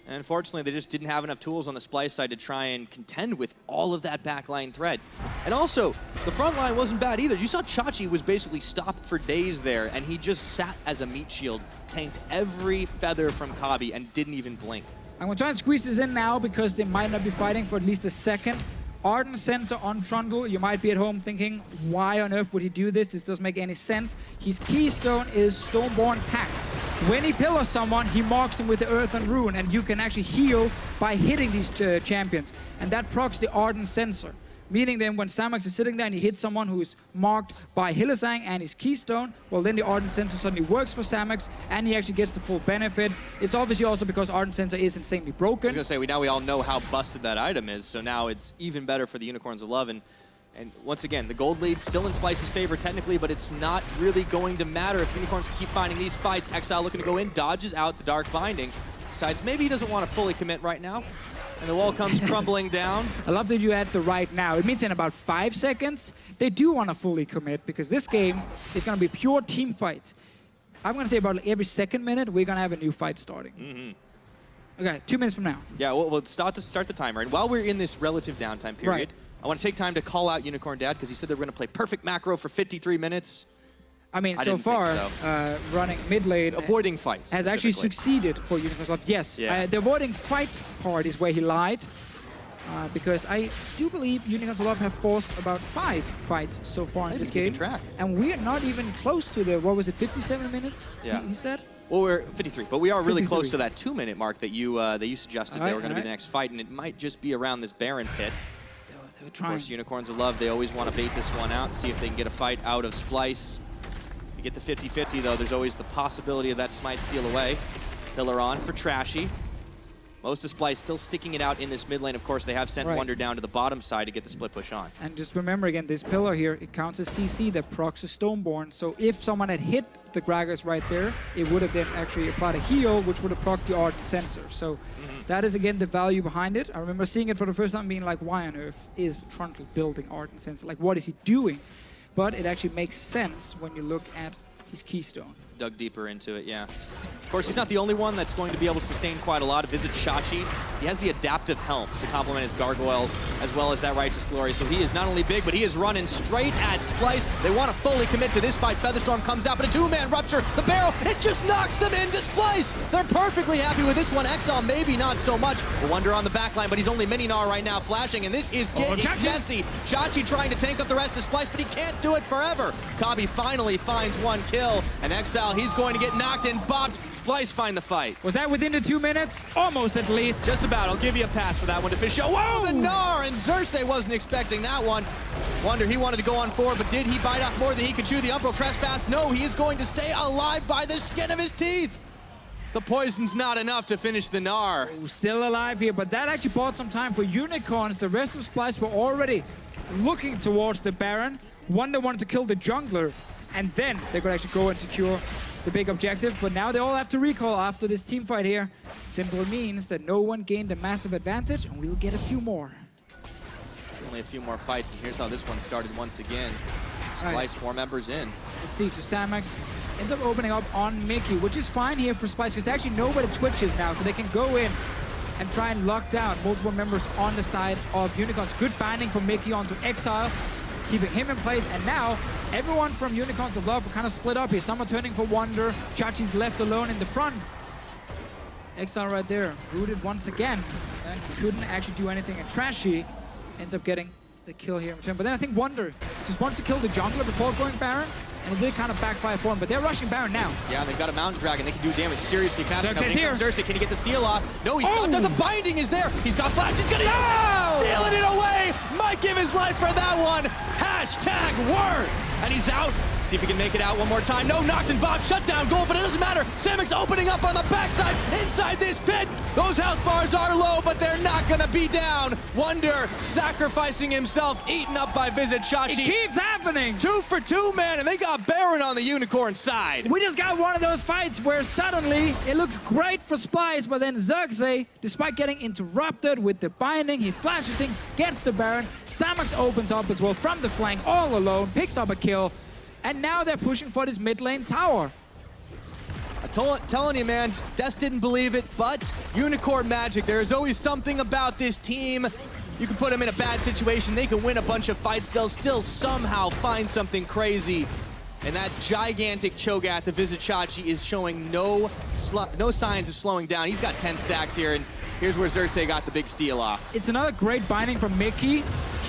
And unfortunately, they just didn't have enough tools on the Splyce side to try and contend with all of that backline threat. And also, the front line wasn't bad either. You saw Chachi was basically stopped for days there, and he just sat as a meat shield, tanked every feather from Kobbe, and didn't even blink. I'm going to try and squeeze this in now because they might not be fighting for at least a second. Ardent Sensor on Trundle. You might be at home thinking, why on earth would he do this? This doesn't make any sense. His keystone is Stoneborn Pact. When he pillars someone, he marks him with the Earth and Rune, and you can actually heal by hitting these champions. And that procs the Ardent Sensor. Meaning then when Samux is sitting there and he hits someone who is marked by Hylissang and his keystone, well then the Ardent Sensor suddenly works for Samux and he actually gets the full benefit. It's obviously also because Ardent Sensor is insanely broken. I was going to say, now we all know how busted that item is, so now it's even better for the Unicorns of Love. And once again, the gold lead still in Splyce's favor technically, but it's not really going to matter if Unicorns keep finding these fights. Exileh looking to go in, dodges out the Dark Binding. Decides maybe he doesn't want to fully commit right now. And the wall comes crumbling down. I love that you add the right now. It means in about 5 seconds, they do want to fully commit because this game is going to be pure team fights. I'm going to say about every second minute, we're going to have a new fight starting. Okay, 2 minutes from now. Yeah, we'll start the timer. And while we're in this relative downtime period, I want to take time to call out Unicorn Dad because he said they were going to play perfect macro for 53 minutes. I mean, so far, running mid lane, avoiding fights has actually succeeded for Unicorn's Love. Yes, the avoiding fight part is where he lied, because I do believe Unicorn's Love have forced about 5 fights so far in this game, and we are not even close to the 57 minutes? Yeah, he said. Well, we're 53, but we are really close to that 2-minute mark that you suggested they were going to be the next fight, and it might just be around this Baron pit. Of course, Unicorns of Love, they always want to bait this one out, see if they can get a fight out of Splyce. You get the 50-50 though, there's always the possibility of that smite steal away. Pillar on for Trashy. Most of Splyce still sticking it out in this mid lane. Of course, they have sent Wunder down to the bottom side to get the split push on. And just remember again, this pillar here, it counts as CC that procs a Stoneborn. So if someone had hit the Gragas right there, it would have then actually applied a heal, which would have procced the Ardent Sensor. So that is again the value behind it. I remember seeing it for the first time being like, why on earth is Trundle building Ardent Sensor? Like, what is he doing? But it actually makes sense when you look at his keystone. Dug deeper into it, yeah. Of course, he's not the only one that's going to be able to sustain quite a lot. Vizicsacsi, he has the adaptive helm to complement his gargoyles as well as that Righteous Glory. So he is not only big, but he is running straight at Splyce. They want to fully commit to this fight. Featherstorm comes out, but a 2-man rupture. The barrel, it just knocks them into Splyce. They're perfectly happy with this one. Exileh, maybe not so much. Wunder on the backline, but he's only mini Gnar right now, flashing, and this is getting messy. Chachi trying to tank up the rest of Splyce, but he can't do it forever. Kobbe finally finds 1 kill, and Exileh, he's going to get knocked and bopped. Splyce find the fight. Was that within the 2 minutes? Almost, at least. Just about. I'll give you a pass for that one, Deficio. Whoa, the Gnar, and Xerxe wasn't expecting that one. Wunder, he wanted to go on forward, but did he bite off more than he could chew? The Umbral Trespass? No, he is going to stay alive by the skin of his teeth. The poison's not enough to finish the Gnar. Oh, still alive here, but that actually bought some time for Unicorns. The rest of Splyce were already looking towards the Baron. Wunder wanted to kill the jungler, and then they could actually go and secure the big objective, but now they all have to recall after this team fight here. Simple means that no one gained a massive advantage, and we'll get a few more. Only a few more fights, and here's how this one started once again. Splyce 4 members in. Let's see, so Samux ends up opening up on Mikyx, which is fine here for Splyce, because they actually know where the Twitch is now, so they can go in and try and lock down multiple members on the side of Unicorns. Good binding from Mikyx onto Exileh, keeping him in place, and now everyone from Unicorns of Love are kind of split up here. Some are turning for Wunder. Chachi's left alone in the front. Exileh right there, rooted once again, and couldn't actually do anything. And Trashy ends up getting the kill here in return. But then I think Wunder just wants to kill the jungler before going Baron, and it did kind of backfire for him. But they're rushing Baron now. Yeah, they've got a Mountain Dragon. They can do damage seriously faster. Xerxe is here. Xerxe, can he get the steal off? No, he's not. The binding is there. He's got flash. He's gonna stealing it away. Might give his life for that one. Hashtag worth. And he's out. See if he can make it out one more time. No, knocked and bobbed. Shut down goal, but it doesn't matter. Samux opening up on the backside inside this pit. Those health bars are low, but they're not going to be down. Wunder sacrificing himself, eaten up by Vizicsacsi. It keeps happening. 2 for 2, man, and they got Baron on the Unicorn side. We just got one of those fights where suddenly it looks great for Splyce, but then Xerxe, despite getting interrupted with the binding, he flashes in, gets the Baron. Samux opens up as well from the flank all alone, picks up a kill. And now they're pushing for this mid lane tower. I'm telling you, man, Des didn't believe it, but Unicorn magic. There is always something about this team. You can put them in a bad situation. They can win a bunch of fights. They'll still somehow find something crazy. And that gigantic Cho'Gath of Vizicsacsi is showing no signs of slowing down. He's got 10 stacks here, and here's where Xerxe got the big steal off. It's another great binding from Mikyx.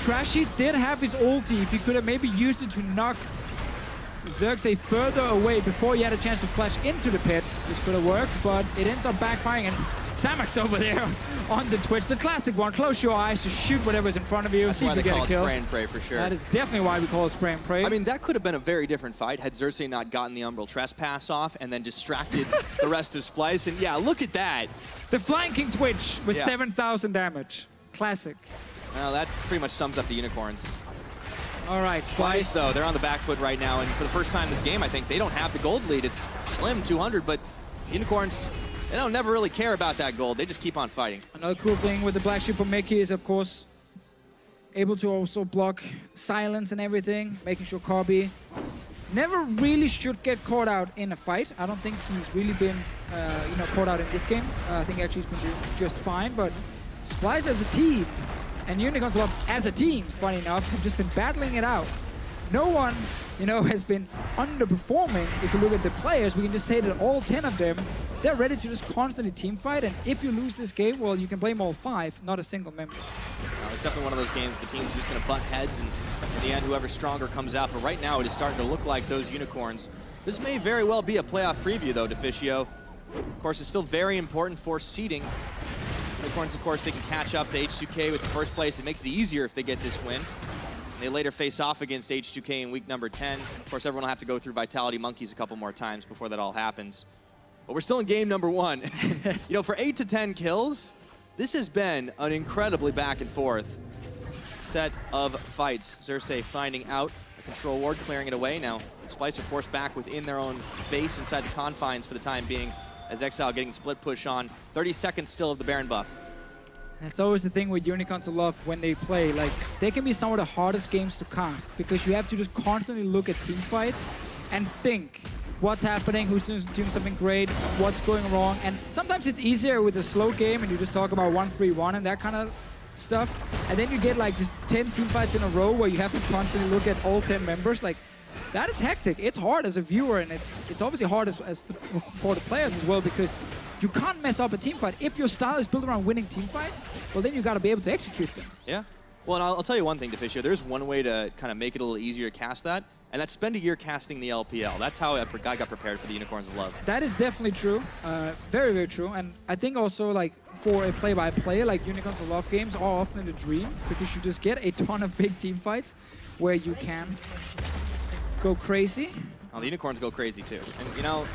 Trashy did have his ulti. If he could have maybe used it to knock Xerxe further away before he had a chance to flash into the pit, which could have worked, but it ends up backfiring, and Samux over there on the Twitch, the classic one, close your eyes, just shoot whatever's in front of you, That's see if you get a kill. That's why they call it spray and pray for sure. That is definitely why we call it spray and pray. I mean, that could have been a very different fight had Xerxe not gotten the Umbral Trespass off and then distracted the rest of Splyce, and yeah, look at that. The flanking Twitch with 7,000 damage. Classic. Well, that pretty much sums up the Unicorns. All right, Splyce, though, they're on the back foot right now, and for the first time this game, I think they don't have the gold lead. It's slim, 200, but Unicorns, they don't never really care about that gold. They just keep on fighting. Another cool thing with the Black Sheep for Mikyx is, of course, able to also block silence and everything, making sure Kobbe never really should get caught out in a fight. I don't think he's really been, caught out in this game. I think actually he's been doing just fine. But Splyce as a team and Unicorns Love as a team, funny enough, have just been battling it out. No one, has been underperforming. If you look at the players, we can just say that all 10 of them, they're ready to just constantly team fight. And if you lose this game, well, you can blame all 5, not a single member. It's definitely one of those games the team's just going to butt heads, and in the end, whoever's stronger comes out. But right now, it is starting to look like those Unicorns. This may very well be a playoff preview, though, Deficio. Of course, it's still very important for seeding. Unicorns, of course, they can catch up to H2K with the first place. It makes it easier if they get this win. And they later face off against H2K in week number 10. Of course, everyone will have to go through Vitality Monkeys a couple more times before that all happens. But we're still in game number 1. For 8 to 10 kills, this has been an incredibly back and forth set of fights. Xerxe finding out a control ward, clearing it away. Now, Splyce are forced back within their own base inside the confines for the time being, as Exileh getting split push on. 30 seconds still of the Baron buff. That's always the thing with Unicorns of Love when they play. Like, they can be some of the hardest games to cast because you have to just constantly look at team fights and think what's happening, who's doing something great, what's going wrong. And sometimes it's easier with a slow game and you just talk about 1-3-1 and that kind of stuff. And then you get like just 10 team fights in a row where you have to constantly look at all 10 members. Like, that is hectic. It's hard as a viewer, and it's obviously hard for the players as well, because you can't mess up a team fight. If your style is built around winning team fights, well, then you got to be able to execute them. Yeah. Well, and I'll tell you one thing, Deficio. There's one way to kind of make it a little easier to cast that, and that's spend a year casting the LPL. That's how I got prepared for the Unicorns of Love. That is definitely true. Very, very true. And I think also, like, for a play-by-play, like Unicorns of Love games are often the dream, because you just get a ton of big team fights where you can go crazy. Oh, the Unicorns go crazy too. And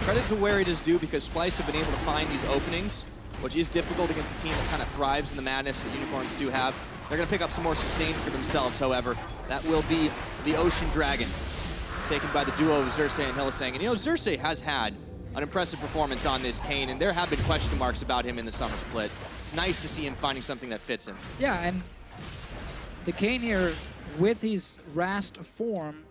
credit to where it is due, because Splyce have been able to find these openings, which is difficult against a team that kind of thrives in the madness that Unicorns do have. They're going to pick up some more sustain for themselves, however. That will be the Ocean Dragon, taken by the duo of Xerxe and Hylissang. And Xerxe has had an impressive performance on this Kayn, and there have been question marks about him in the summer split. It's nice to see him finding something that fits him. Yeah, and the Kayn here, with his Rast form,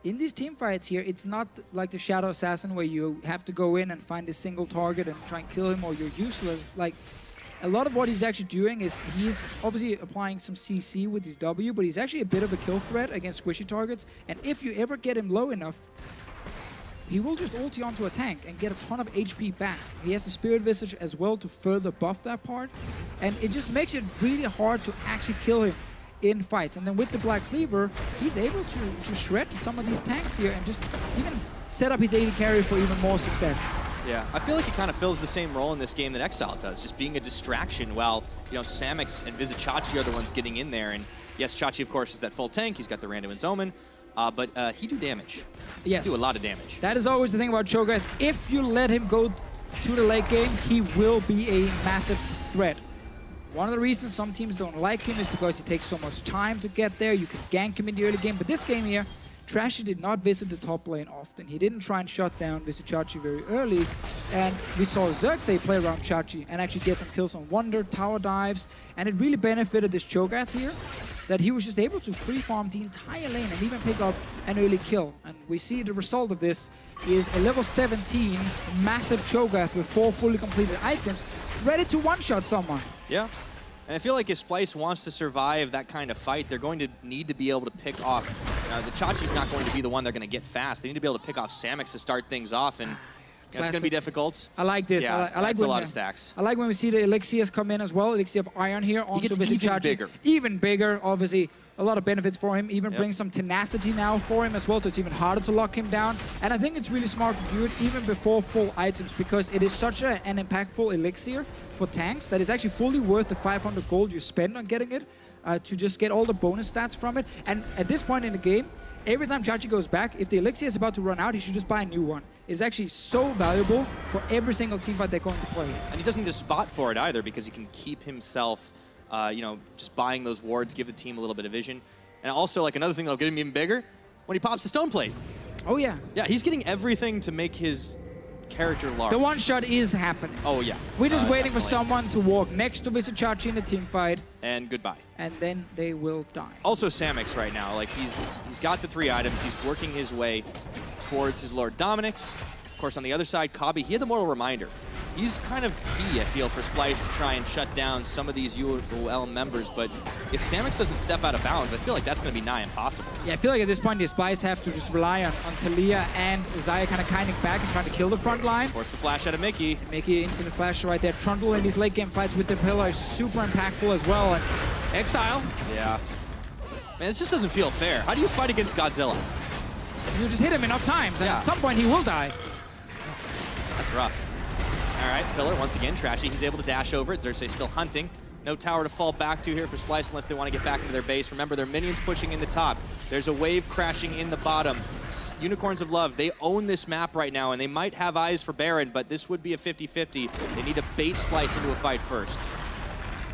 in these team fights here, it's not like the Shadow Assassin where you have to go in and find a single target and try and kill him or you're useless. Like, a lot of what he's actually doing is he's obviously applying some CC with his W, but he's actually a bit of a kill threat against squishy targets. And if you ever get him low enough, he will just ulti onto a tank and get a ton of HP back. He has the Spirit Visage as well to further buff that part. And it just makes it really hard to actually kill him in fights. And then with the Black Cleaver, he's able to shred some of these tanks here and just even set up his AD carry for even more success. Yeah, I feel like he kind of fills the same role in this game that Exileh does, just being a distraction while, Samux and Vizicsacsi are the ones getting in there. And yes, Chachi, of course, is that full tank. He's got the Randuin's Omen, but he do damage. Yes. He do a lot of damage. That is always the thing about Cho'Gath. If you let him go to the late game, he will be a massive threat. One of the reasons some teams don't like him is because he takes so much time to get there. You can gank him in the early game, but this game here, Trashy did not visit the top lane often. He didn't try and shut down Vizicsacsi very early, and we saw Xerxe play around Chachi and actually get some kills on Wunder, tower dives, and it really benefited this Cho'Gath here, that he was just able to free farm the entire lane and even pick up an early kill. And we see the result of this is a level 17 massive Cho'Gath with 4 fully completed items, ready to one-shot someone. Yeah. And I feel like if Splyce wants to survive that kind of fight, they're going to need to be able to pick off. The Chachi's not going to be the one they're going to get fast. They need to be able to pick off Samux to start things off, and it's going to be difficult. I like this. Yeah, I like a lot of stacks. I like when we see the Elixirs come in as well. Elixir of Iron here onto Vizicsacsi. Even bigger. Even bigger, obviously. A lot of benefits for him. Even brings some tenacity now for him as well, so it's even harder to lock him down. And I think it's really smart to do it even before full items, because it is such an impactful elixir for tanks that is actually fully worth the 500 gold you spend on getting it to just get all the bonus stats from it. And at this point in the game, every time Chachi goes back, if the elixir is about to run out, he should just buy a new one. It's actually so valuable for every single teamfight they're going to play. And he doesn't need a spot for it either, because he can keep himself just buying those wards, give the team a little bit of vision. And also, like, another thing that'll get him even bigger, when he pops the stone plate. Oh, yeah. Yeah, he's getting everything to make his character large. The one shot is happening. Oh, yeah. We're just waiting for definitely. someone to walk next to Vizicsacsi in the team fight. And goodbye. And then they will die. Also, Samux right now, like he's got the 3 items. He's working his way towards his Lord Dominic's. Of course, on the other side, Kobbe, he had the Mortal Reminder. He's kind of key, I feel, for Splyce to try and shut down some of these UOL members, but if Samux doesn't step out of bounds, I feel like that's going to be nigh impossible. Yeah, I feel like at this point, the Splyce have to just rely on Taliyah and Xayah kind of kinding back and trying to kill the front line. Force the flash out of Mikyx. Mikyx instant flash right there. Trundle in these late game fights with the pillar is super impactful as well. And Exileh. Yeah. Man, this just doesn't feel fair. How do you fight against Godzilla? You just hit him enough times, and yeah. at some point he will die. That's rough. All right, Pillar, once again, Trashy, he's able to dash over it. Xerxe still hunting. No tower to fall back to here for Splyce unless they want to get back into their base. Remember, their minions pushing in the top. There's a wave crashing in the bottom. Unicorns of Love, they own this map right now, and they might have eyes for Baron, but this would be a 50-50. They need to bait Splyce into a fight first.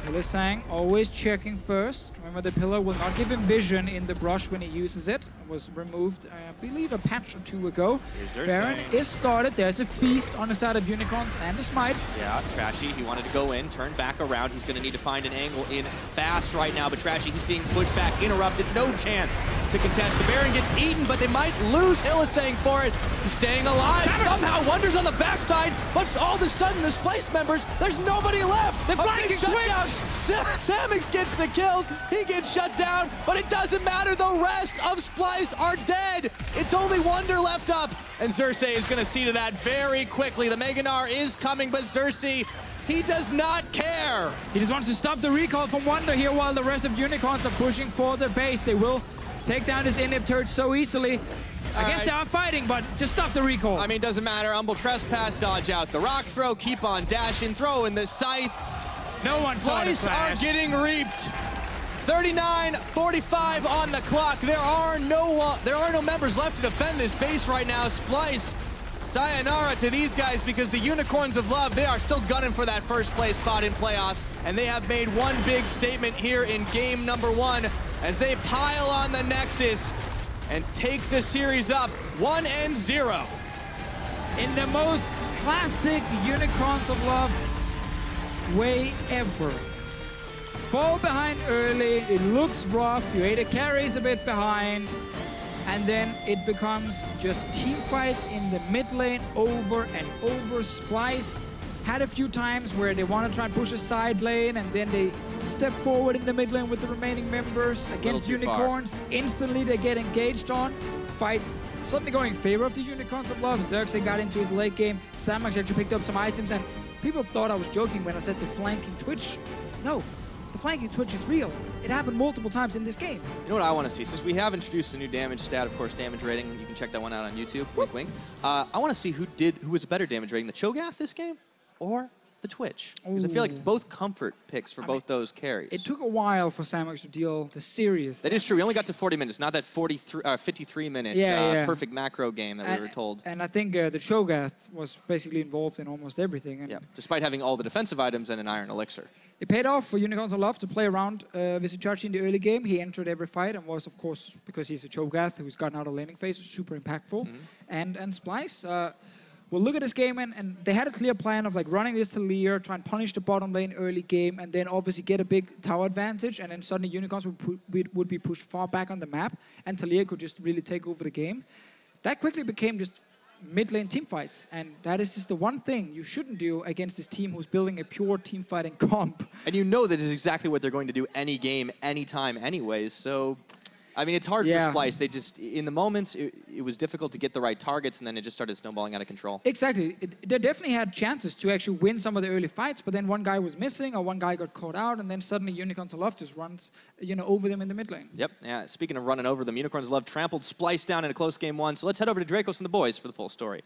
Hylissang always checking first. Remember, the pillar will not give him vision in the brush when he uses it. It was removed, I believe, a patch or 2 ago. Baron is started. There's a feast on the side of Unicorns and the Smite. Yeah, Trashy, he wanted to go in, turn back around. He's going to need to find an angle in fast right now, but Trashy, he's being pushed back, interrupted, no chance to contest. The Baron gets eaten, but they might lose Hylissang for it. He's staying alive. Somehow, Wunder's on the backside, but all of a sudden, the Splyce members, there's nobody left. The flanking Twitch! Samux gets the kills, he gets shut down, but it doesn't matter. The rest of Splyce are dead. It's only Wunder left up, and Xerxe is going to see to that very quickly. The Gnar is coming, but Xerxe, he does not care. He just wants to stop the recall from Wunder here while the rest of Unicorns are pushing for their base. They will take down his inhib turret so easily. I guess they are fighting, but just stop the recall. I mean, it doesn't matter. Humble Trespass, dodge out the rock throw, keep on dashing, throw in the scythe. No one saw the Splyce flash. are getting reaped. 39:45 on the clock. There are no members left to defend this base right now. Splyce, sayonara to these guys because the Unicorns of Love, they are still gunning for that first place spot in playoffs, and they have made one big statement here in game number 1 as they pile on the Nexus and take the series up 1-0. In the most classic Unicorns of Love way ever. Fall behind early, it looks rough, Xayah carries a bit behind, and then it becomes just team fights in the mid lane over and over. Splyce had a few times where they want to try and push a side lane, and then they step forward in the mid lane with the remaining members against Unicorns. Instantly they get engaged on. Fights suddenly going in favor of the Unicorns of Love. Xerxe got into his late game. Samux actually picked up some items, and people thought I was joking when I said the flanking Twitch. No, the flanking Twitch is real. It happened multiple times in this game. You know what I want to see? Since we have introduced a new damage stat, of course, damage rating, you can check that one out on YouTube, wink, wink. I want to see who was a better damage rating, the Cho'Gath this game or the Twitch? Because I feel like it's both comfort picks for both those carries. It took a while for Samux to deal the serious. That is true. We only got to 40 minutes, not that 53 minutes perfect macro game that we were told. And I think the Cho'Gath was basically involved in almost everything. And yeah, despite having all the defensive items and an Iron Elixir. It paid off for Unicorns of Love to play around Vizicsacsi in the early game. He entered every fight and was, of course, because he's a Cho'Gath who's gotten out of laning phase, super impactful. And Splyce, we'll look at this game, and they had a clear plan of like running this Taliyah, try and punish the bottom lane early game, and then obviously get a big tower advantage, and then suddenly Unicorns would be pushed far back on the map, and Taliyah could just really take over the game. That quickly became just mid-lane team fights, and that is just the one thing you shouldn't do against this team who's building a pure team fighting comp. And you know that is exactly what they're going to do any game, anytime, anyways, so... I mean, it's hard for Splyce. They just, in the moments, it was difficult to get the right targets, and then it just started snowballing out of control. Exactly. They definitely had chances to actually win some of the early fights, but then one guy was missing, or one guy got caught out, and then suddenly Unicorns of Love just runs, over them in the mid lane. Yep. Yeah. Speaking of running over them, Unicorns of Love trampled Splyce down in a close game 1. So let's head over to Dracos and the boys for the full story.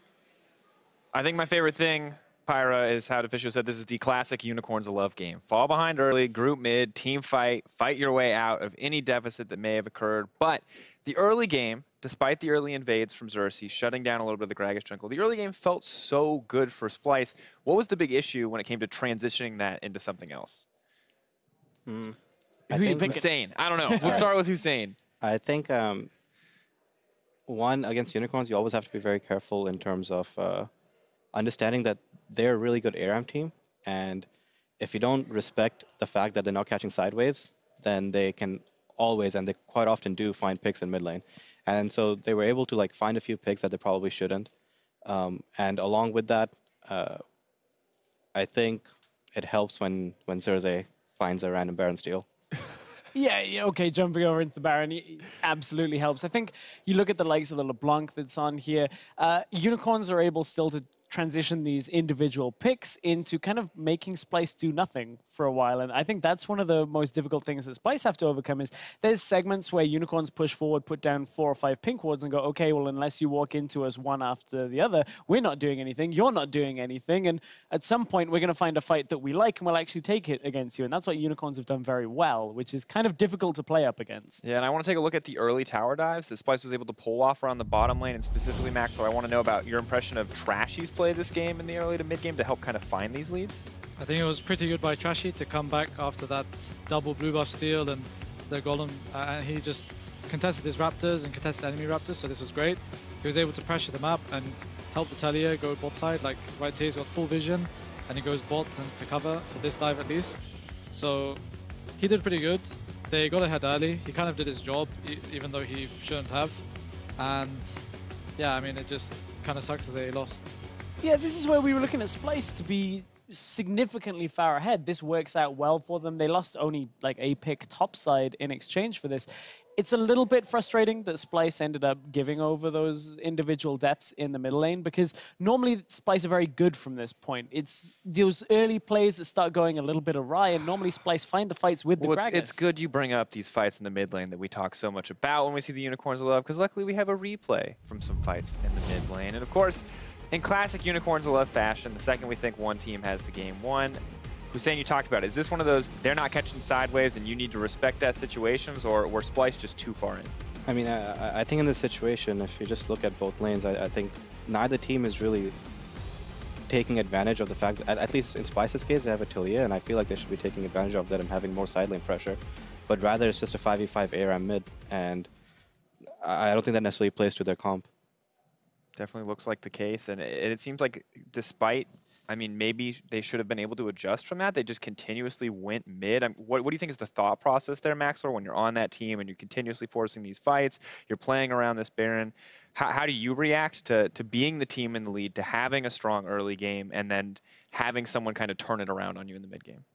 I think my favorite thing, Pyra, is how Deficio said this is the classic Unicorns of Love game. Fall behind early, group mid, team fight your way out of any deficit that may have occurred. But the early game, despite the early invades from Xerxe, shutting down a little bit of the Gragas jungle, the early game felt so good for Splyce. What was the big issue when it came to transitioning that into something else? Who do you pick? Hussein. I don't know. We'll start with Hussein. I think, one, against Unicorns, you always have to be very careful in terms of understanding that they're a really good ARAM team, and if you don't respect the fact that they're not catching side waves, then they can always, and they quite often do, find picks in mid lane. And so they were able to like find a few picks that they probably shouldn't. And along with that, I think it helps when Xerxe finds a random Baron steal. Yeah, okay, jumping over into the Baron absolutely helps. I think you look at the likes of the LeBlanc that's on here, Unicorns are able still to transition these individual picks into kind of making Splyce do nothing for a while. And I think that's one of the most difficult things that Splyce have to overcome is there's segments where Unicorns push forward, put down 4 or 5 pink wards and go, okay, well, unless you walk into us one after the other, we're not doing anything, you're not doing anything. And at some point, we're going to find a fight that we like and we'll actually take it against you. And that's what Unicorns have done very well, which is kind of difficult to play up against. Yeah, and I want to take a look at the early tower dives that Splyce was able to pull off around the bottom lane, and specifically, Max, so I want to know about your impression of Trashy's play this game in the early to mid game to help kind of find these leads. I think it was pretty good by Trashy to come back after that double blue buff steal and the golem, and he just contested his raptors and contested enemy raptors, so this was great. He was able to pressure the map and help the Taliyah go bot side. Like right here, he's got full vision and he goes bot and to cover for this dive at least. So he did pretty good. They got ahead early. He kind of did his job, even though he shouldn't have. And yeah, I mean, it just kind of sucks that they lost. Yeah, this is where we were looking at Splyce to be significantly far ahead. This works out well for them. They lost only like a pick topside in exchange for this. It's a little bit frustrating that Splyce ended up giving over those individual deaths in the middle lane, because normally Splyce are very good from this point. It's those early plays that start going a little bit awry, and normally Splyce find the fights with the Gragas. It's good you bring up these fights in the mid lane that we talk so much about when we see the Unicorns of Love, because luckily we have a replay from some fights in the mid lane. And of course, in classic Unicorns of Love fashion, the second we think one team has the game won, Hussein, you talked about it. Is this one of those, they're not catching sideways and you need to respect that situations, or were Splyce just too far in? I mean, I think in this situation, if you just look at both lanes, I think neither team is really taking advantage of the fact that, at least in Splyce's case, they have a Taliyah, and I feel like they should be taking advantage of that and having more side lane pressure. But rather, it's just a 5v5 ARAM mid, and I don't think that necessarily plays to their comp. Definitely looks like the case, and it seems like despite, I mean, maybe they should have been able to adjust from that. They just continuously went mid. What do you think is the thought process there, Maxwell, when you're on that team and you're continuously forcing these fights, you're playing around this Baron? How do you react to being the team in the lead, to having a strong early game, and then having someone kind of turn it around on you in the mid game?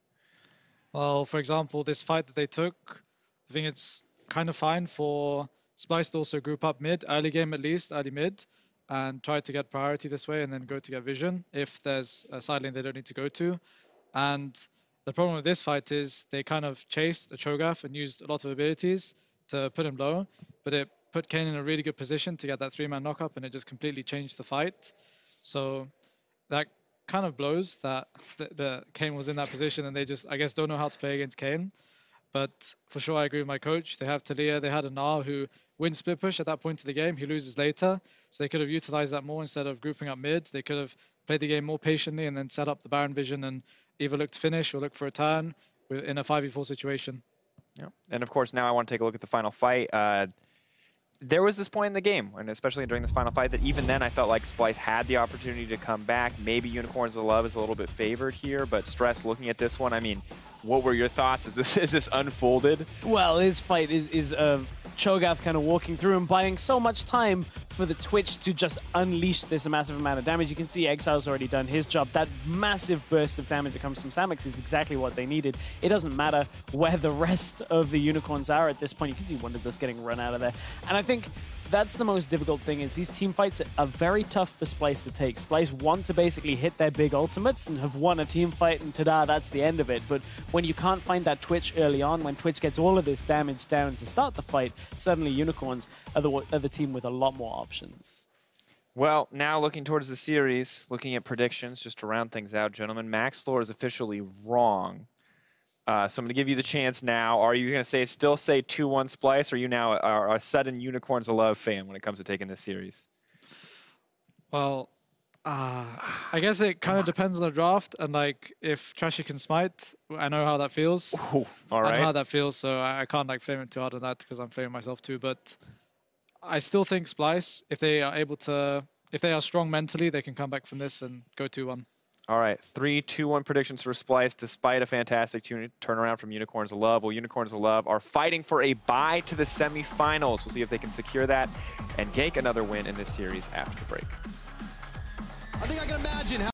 Well, for example, this fight that they took, I think it's kind of fine for Splyce to also group up mid, early game at least, early mid, and try to get priority this way and then go to get vision if there's a side lane they don't need to go to. And the problem with this fight is they kind of chased a Cho'Gath and used a lot of abilities to put him low, but it put Kayn in a really good position to get that 3-man knock-up, and it just completely changed the fight. So that kind of blows that the Kayn was in that position and they just, I guess, don't know how to play against Kayn. But for sure, I agree with my coach. They have Taliyah, they had a Gnar who wins split push at that point of the game. He loses later. So they could have utilized that more instead of grouping up mid. They could have played the game more patiently and then set up the Baron vision and either look to finish or look for a turn in a 5v4 situation. Yeah. And of course, now I want to take a look at the final fight. There was this point in the game, and especially during this final fight, that even then I felt like Splyce had the opportunity to come back. Maybe Unicorns of Love is a little bit favored here, but Stress, looking at this one, I mean, what were your thoughts? Is this unfolded? Well, his fight is Cho'Gath kind of walking through and buying so much time for the Twitch to just unleash this massive amount of damage. You can see Exileh's already done his job. That massive burst of damage that comes from Samux is exactly what they needed. It doesn't matter where the rest of the Unicorns are at this point. You can see Wunder just getting run out of there. And I think that's the most difficult thing, is these team fights are very tough for Splyce to take. Splyce want to basically hit their big ultimates and have won a team fight, and ta-da, that's the end of it. But when you can't find that Twitch early on, when Twitch gets all of this damage down to start the fight, suddenly Unicorns are the team with a lot more options. Well, now looking towards the series, looking at predictions, just to round things out, gentlemen, Max Lore is officially wrong. So I'm going to give you the chance now. Are you going to still say 2-1 Splyce, or are you now a sudden Unicorns of Love fan when it comes to taking this series? Well, I guess it kind of depends on the draft, and like if Trashy can smite, I know how that feels. Ooh, all right. I know how that feels, so I can't like flame it too hard on that because I'm flaming myself too. But I still think Splyce, if they are able to if they are strong mentally, they can come back from this and go 2-1. All right, 3-2-1 predictions for Splyce, despite a fantastic turnaround from Unicorns of Love. Well, Unicorns of Love are fighting for a bye to the semifinals. We'll see if they can secure that and yank another win in this series after the break. I think I can imagine how